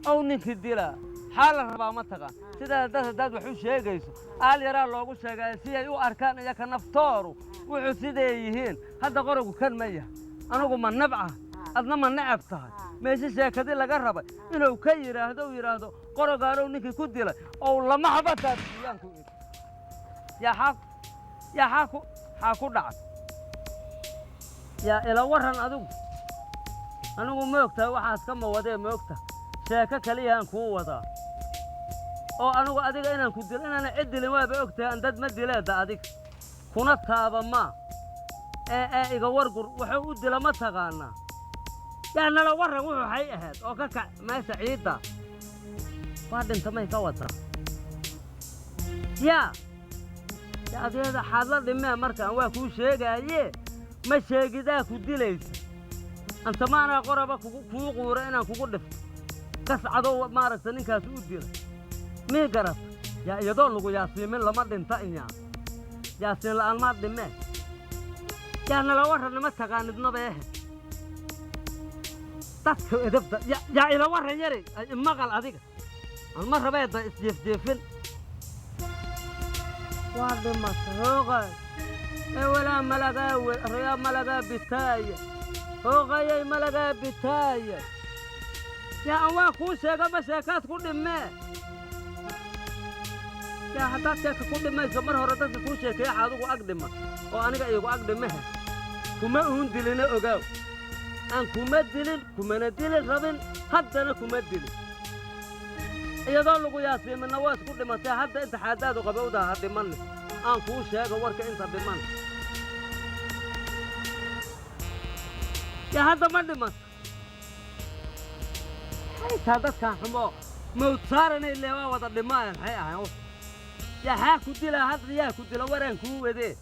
أو نكديلا حال الربا متقا سيدا داد وحو شيغيسو آل يرا لوغو شيغاي سي اي اركان ايا كنفتورو وحو سيدا يهين هدا قرغو كان ميا انغو ما نبعه ادنا ما نعبتها ماشي شيكدي لغا ربا انو ka yiraahdo qorogaano ninkii ku dilay oo lama habata yaan ku ya ku dhacay ya ila waran adigu anigu ma ogtaa waxaas ka mawadee ma ogtaa sheeko kaliya ku wada oo anigu adiga inaan ku dilo inaan cidilin waaba ogtahay aan dad ma dileeda adig kuna taaba ma iga wargur wuxuu u dila ma taqaana yaana la waran wuxuu hay ahayd oo ka kac meesha ciida waa dhinta may ka wada ya adeeda xadla dhimee markaan waa kuu sheegaaye ma sheegidaa ku dilaysa anta maana qoraba kuu quura inaan kugu dhifto kascado maaragta ninkaas u dila mii garad yaa iyadoo lagu yaasiimin lama dhinta inyaa yaasiin la'aan maad dhimee yaana la warran ma taqaanidnaba dadka edabta yaa ila waran yari maqal adiga aan ma rabeeda isjeefjeefin waa dhimatay hooqay walaa malagaa bitaaya hooqayay malagaa bitaaya yaa aan waa kuu sheegaba sheekaad ku dhimee yaa haddaad sheeka ku dhimayso mar hore dadka kuu sheekeeya adigu ag dhima oo aniga iigu ag dhimehe kuma uun dilina ogaaw aan kuma dilin kumana dilin rabin haddana kuma dilin iyadoo lagu yaasiimina waa isku dhimatay hadda inta xaadaadu qabowdaha ha dhimanni aan kuu sheego warka inta dhiman yaa hadda ma dhimata haytaa dadkaan xumoo mawd saaranay lee waa wada dhimaayaan maxay ahayn yaa haa ku dilaa hadda yaa ku dila waraan kuu wedee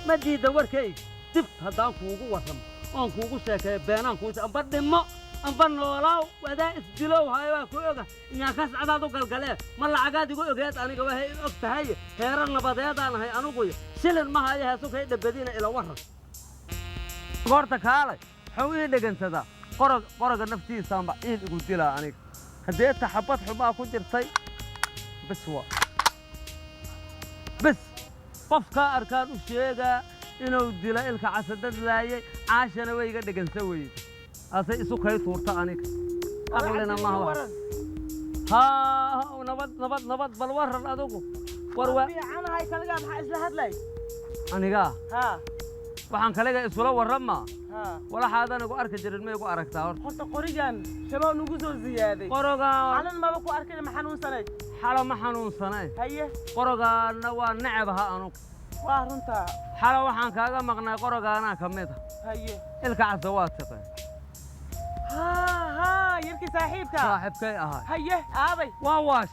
ma diidda warkayga dib haddaan kuugu warramo oon kuugu sheekeeyo beenaan kuu amba dhimo amba noolaaw wadaa isdilow hayo waa ku oga inyaa ka sacdaad u galgalee ma lacagaad igu ogeed aniga waa in og tahay heero nabadeedaan ahay aniguyo shilin ma hayo heesukay dhabadiina ila warran goorta kaalay waxuu ii dhegansadaa qoroga naftiisaanba ciid igu dilaa aniga haddee taxabad xumaa ku jirtay bes waa bes qofkaa arkaan u sheegaa inuu dilo ilka casadad laayay caashana way iga dhegansa weyde asay isu kay tuurta aniga aqlina maaha wax haa nabad bal warran adigu war waa fiicanahay kaligaa maxaa isla hadlay anigaa haa waxaan kaliga isula warramaa walaxaadan igu arki jirin ma igu aragtaa horta qorigan shabaw nugu soo ziyaaday qorogaan xalan maba ku arkay ma xanuunsanay xalo ma xanuunsanay haye qorogaana waa nacabaha anugu waa runtaa xalo waxaan kaaga maqnay qorogaanaa ka mid a haye ilka casa waa tiqeen ها يركي صاحبك صاحبكي أهاي هيه آبي واواش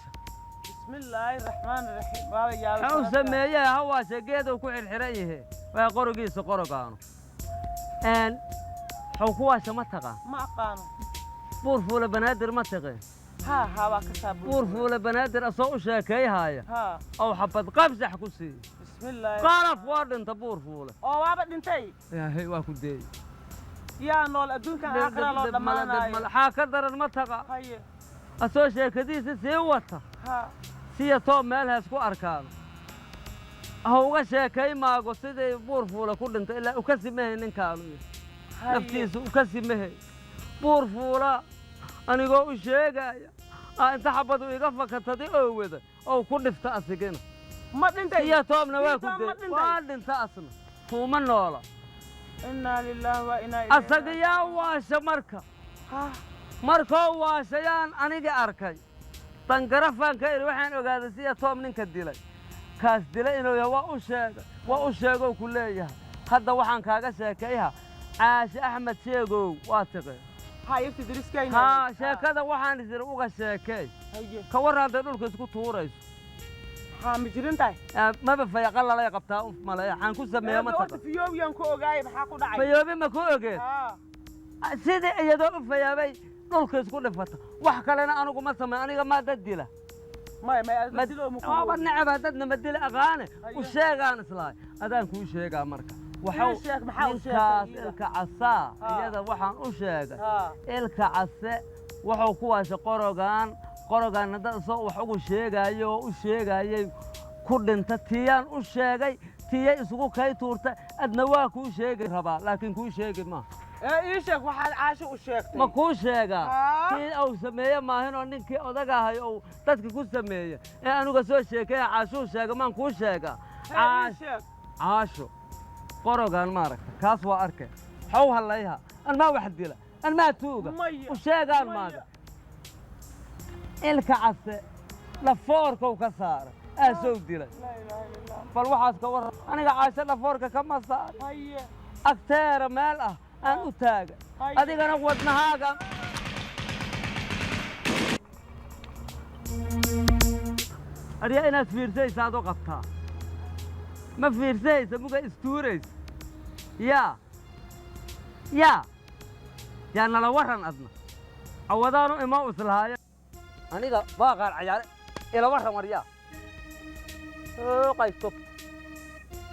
بسم الله الرحمن الرحيم بابا يا حو سميه هواش جيد وكل الحريه ويقرقي سقرقانو ان حو كواش ما تقى ما قانو بورفول بنادر ما تقى ها وكسب بورفول بنادر أصو شاكي هاي ها أو حبة قفز حكوسي بسم الله قارف وارد انت بورفول أو وابد انتي يا هي واكو دي يا نول أدون كان آخر لو دمانا حاكدر المتقى هاي أصو شاكديس سيوتا ها سيا توم مالها سكو أركان هو شاكي ما قصدي بورفول كل انت إلا أكسمه نكانو نفتيس أكسمه بورفولا أنا جو شاكا أنت حبضوا يقفك تدي أوه أو كل افتأسكين ما تنتهي سيا توم نواكو دي واد انت أصلا فوما نولا إنا لله وإنا إليه أسقيا واشا مركا مركو واشيان أنيجي أركي تنقرفان كير وحين وقاد سيا توم ننك الدلي كاس دلي إنو يوا أشيغو كليها هذا وحان كاغا شاكيها عاش أحمد شيغو واتقي هاي يفتدرس كاين ها شاكذا وحان يصير اوغا شاكي كورا دولك اسكو توريس ها مجرين تاي ما بفيا قال لا يقبتا ماليا حان كو سميه ما تقى فيوبي يان كو اوغاي maxaa ku dhacay فيوبي ما كو اوغeen sida iyadoo u fayaabay dhulka isku dhifata wax kalena anigu ma sameey aniga ma dadila ma dilo mu ko ba nacaba dadna ma dil aqaane u sheegaan islaay adaan ku sheegaa marka waxau ilka casa iyada waxaan u sheegay ilka case wuxuu kuwaasha qorogaan dad soo wax ugu sheegayo u sheegayay ku dhinta tiyaan u sheegay tiya isugu kay tuurta adna waa ku sheegay rabaa laakiin ku sheegay ma إيشك واحد عاشق وشيكتي ما كو شيغا كي أو سمية ما هنا نكي أدقى هاي أو تدك كو سمية أنا قصو شيكي عاشو شيغا ما كو شيغا عاشو قروغان مارك كاسوا أركي حو هلايها أنا ما واحد ديلا أنا ما توقع وشيغان ماذا إلك عسى لفورك وكسار أسو ديلا فالوحاس كورا أنا عاشق لفورك كما صار أكتر مالأه أنا أتاج أدي أنا قوت نهاجم أدي أنا فيرسي سادو قطع ما فيرسي سموه استوريس يا أنا لو ورن أدنى عودانو إما وصلها أنا إذا باقر عيال إلى ورن مريا هوقي ستوب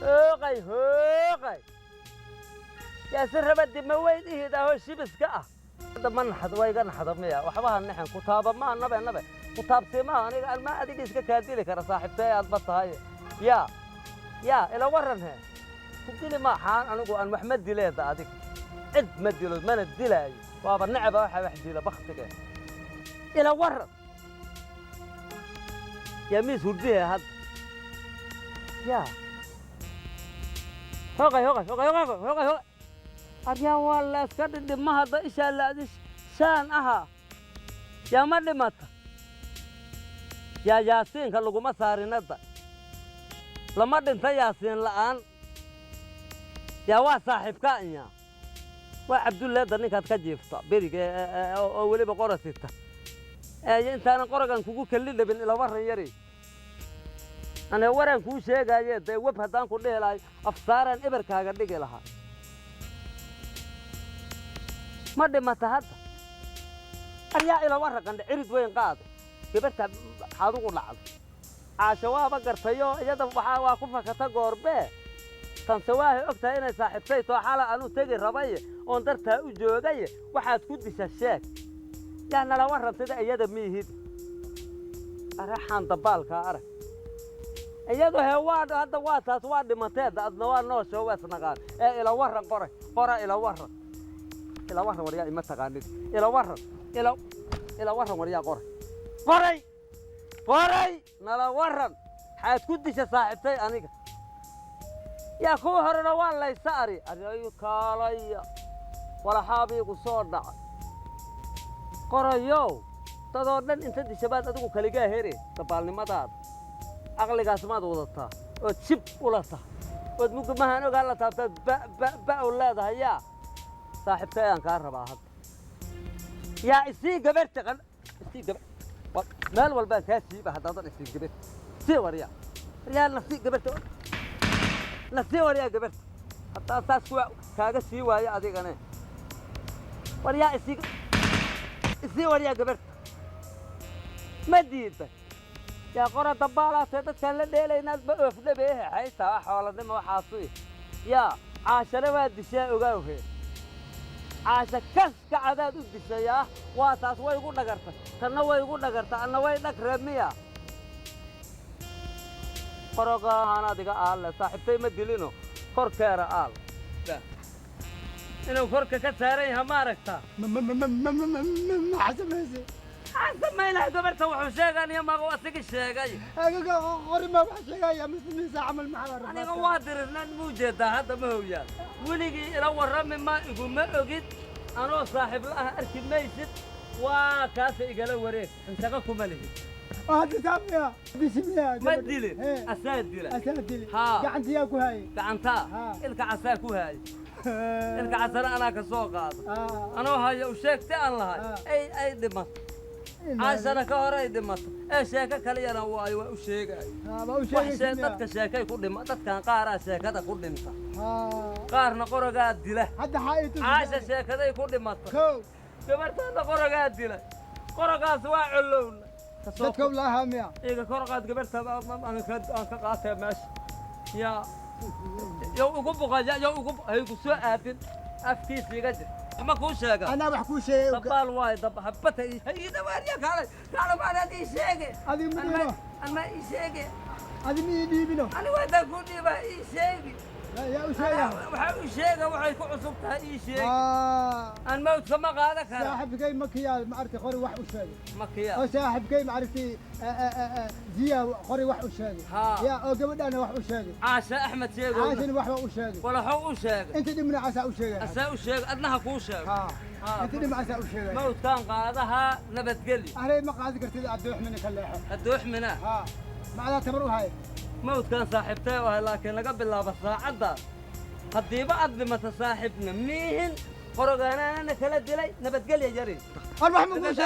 هوقي يا سر بدي ما وين إيه ده هو الشيء بس كأ ما نحد ويقى نحد مية وحبها نحن كتابة ما نبي كتاب سما أنا ما أدري إيش كادي لك أنا صاحب تاعي أضبط هاي يا إلى ورنها قلت لي ما حان أنا أقول أنا محمد دليل هذيك عد مديله من الدليل وابا النعبة واحد ديله بختك إلى ورن يا ميس وديها هاد يا هوقي أريا والله سكت ما هذا إيش الله شان أها يا ما دمت يا ياسين كلو ما صارين هذا لما دنت ياسين الآن يا واصاحب كائن وعبد الله دني كات كجيفتا بريك أولي بقرة ستة أنت أنا قرة كان كوكو كلي بين إلى ورا يري أنا ورا كوش شيء جاي ده وب هدان كله لاي أفسارا إبر كاغر ديك لها ما دمت هذا أريا إلى ورا كان عرض وين قاعد كبرت حاضر ولا عاد عشوا بقر تيو يدا وحوا كوفا كتغور به tan sawaahay ogtahay inay saaxiibtay too xala aanu tagi rabay oo dartaa u joogay waxaad ku disha sheeg yaana la warantay iyada miihid araxan dabaalka arag iyadoo heewaad hadda waa taas waa dhimateed adna waa noo soo wasnaqaan ila waran qora ila waran wariya ima taqaanid ila waran wariya qoray nala waran xaad ku disha saaxiibtay aniga يا كو هرنا والله يساري أريو كاليا ولا حابي قصودا قريو تدورن أنت دي شباب أدوكو كليجا هيري تبالني ما دار أغلى قاسمات وضعتها وتشيب ولا صح وتمك ما هنو قال لا با ولا ده يا صاحب تيان كهرباء هذا يا إسي قبرت إسي قبرت مال والباس هاسي بحد هذا إسي قبرت سوى ريال نفسي قبرت نسي وريا قبرت حتى أساس كاغا سي وايا أديك أنا وريا إسي وريا قبرت ما ديت يا قرى دبالة كان لدي ناس بأفضل بيه حيثا حوالا دم وحاصوي يا عاشرة واد دشاء وقاوه عاشا كس كعداد الدشاء واساس ويقول نقرت كنا ويقول نقرت أنا وينك رمية قرقا أنا ديك آل صاحبتي مدلينه كركيرة آل إنه كركة كتاري هماركتا ما حسب هذي حسب ما يلحق قبرته وحشيغا أنا ما قواسك الشيغاي غوري ما بحشيغا يا مثل عمل معنا أنا قوادر إن موجودة هذا ما هو يعني ولقي لو الرمي ما يقول ما أجد أنا صاحب لها أركب ميسد وكاسة إقلا وريك انتقاكم ملهي هذا سامية بسمية ما تدلي أسادلي ها قعنتي ياكو هاي قعنتا إلك عساكو هاي إلك عسانا أنا كسوق هذا أنا هاي وشيكتي أنا هاي أي دمت عشان كهري دمت شيكا كلي أنا واي وشيكا وشيكا تدك شيكا يكون دمت تدك قارا شيكا تكون دمت قارنا قرقات دله هذا حايته عشان شيكا يكون دمت كبرت هذا قرقات دله قرقات سواء علون تدكم لها ميا إيه كرقات قبرتها أنا كقاطع ماشي يا يقبق يقبق هي سؤال أفتيس يقدر ما كل شيء أنا بحكي شيء طبال وايد طب حبتها هي دواريا قال ما أنا دي شيء هذه منو أنا شيء هذه مين منو أنا وايد أقول لي ما شيء يا وشيء وحي شيء وحي كعصبتها أي شيء الموت كما قالك صاحب كي مكيال معرفتي خوري وح وشاقي مكيال أو صاحب كي معرفتي زيا خوري وح وشاقي يا أو قبل أنا وح وشاقي عاشا أحمد شيء عاشا وح وشاقي ولا حو وشاقي أنت دي من عسى وشاقي عسى وشاقي أدناها كوشاقي أنت دي من عسى وشاقي موت كان قادها نبت قلي أهلي ما قاعد قرتي الدوح منك اللي الدوح منه مع ذا تمروا هاي موت كان صاحبته وهي لكن قبل لا بس عدى هدي بعد ما تصاحبنا ميهن فرقنا أنا كلا دلي نبت قلي يا جري أربح من كل شيء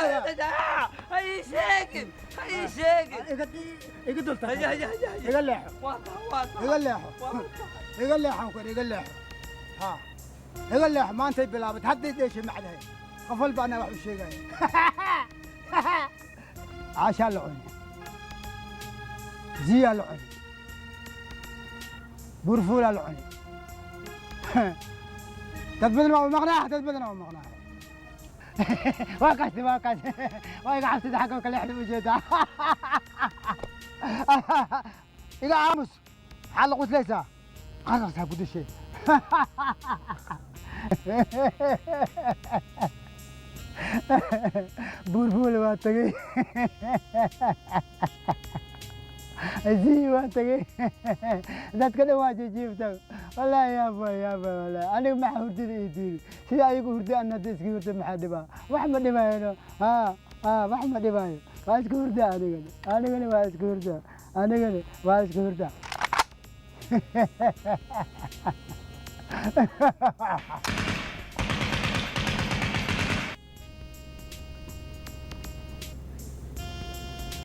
هاي شاكل هاي شاكل يقدر هيا يقلح يقلح يقلح يقلح ها يقلح ما أنت بلا بتحدد إيش معنا قفل بأنا واحد شيء جاي عشان العون زي العون برفول العون تثبتنا ومغناها واكاسي وايقع حبسيد حقه كل يحلم وجهده إيقع عامس حلق وثلاثة قرص هاكو دشي بوربول واتقي زي واتقي ذات كده واجي جيبته والله يا ابوي والله انا ما هردي يدير سيدا يقول هردي انا ديسكي هردي ما حد با واحمد دباينو واحمد دباينو واش هردي انا واش هردي انا واش هردي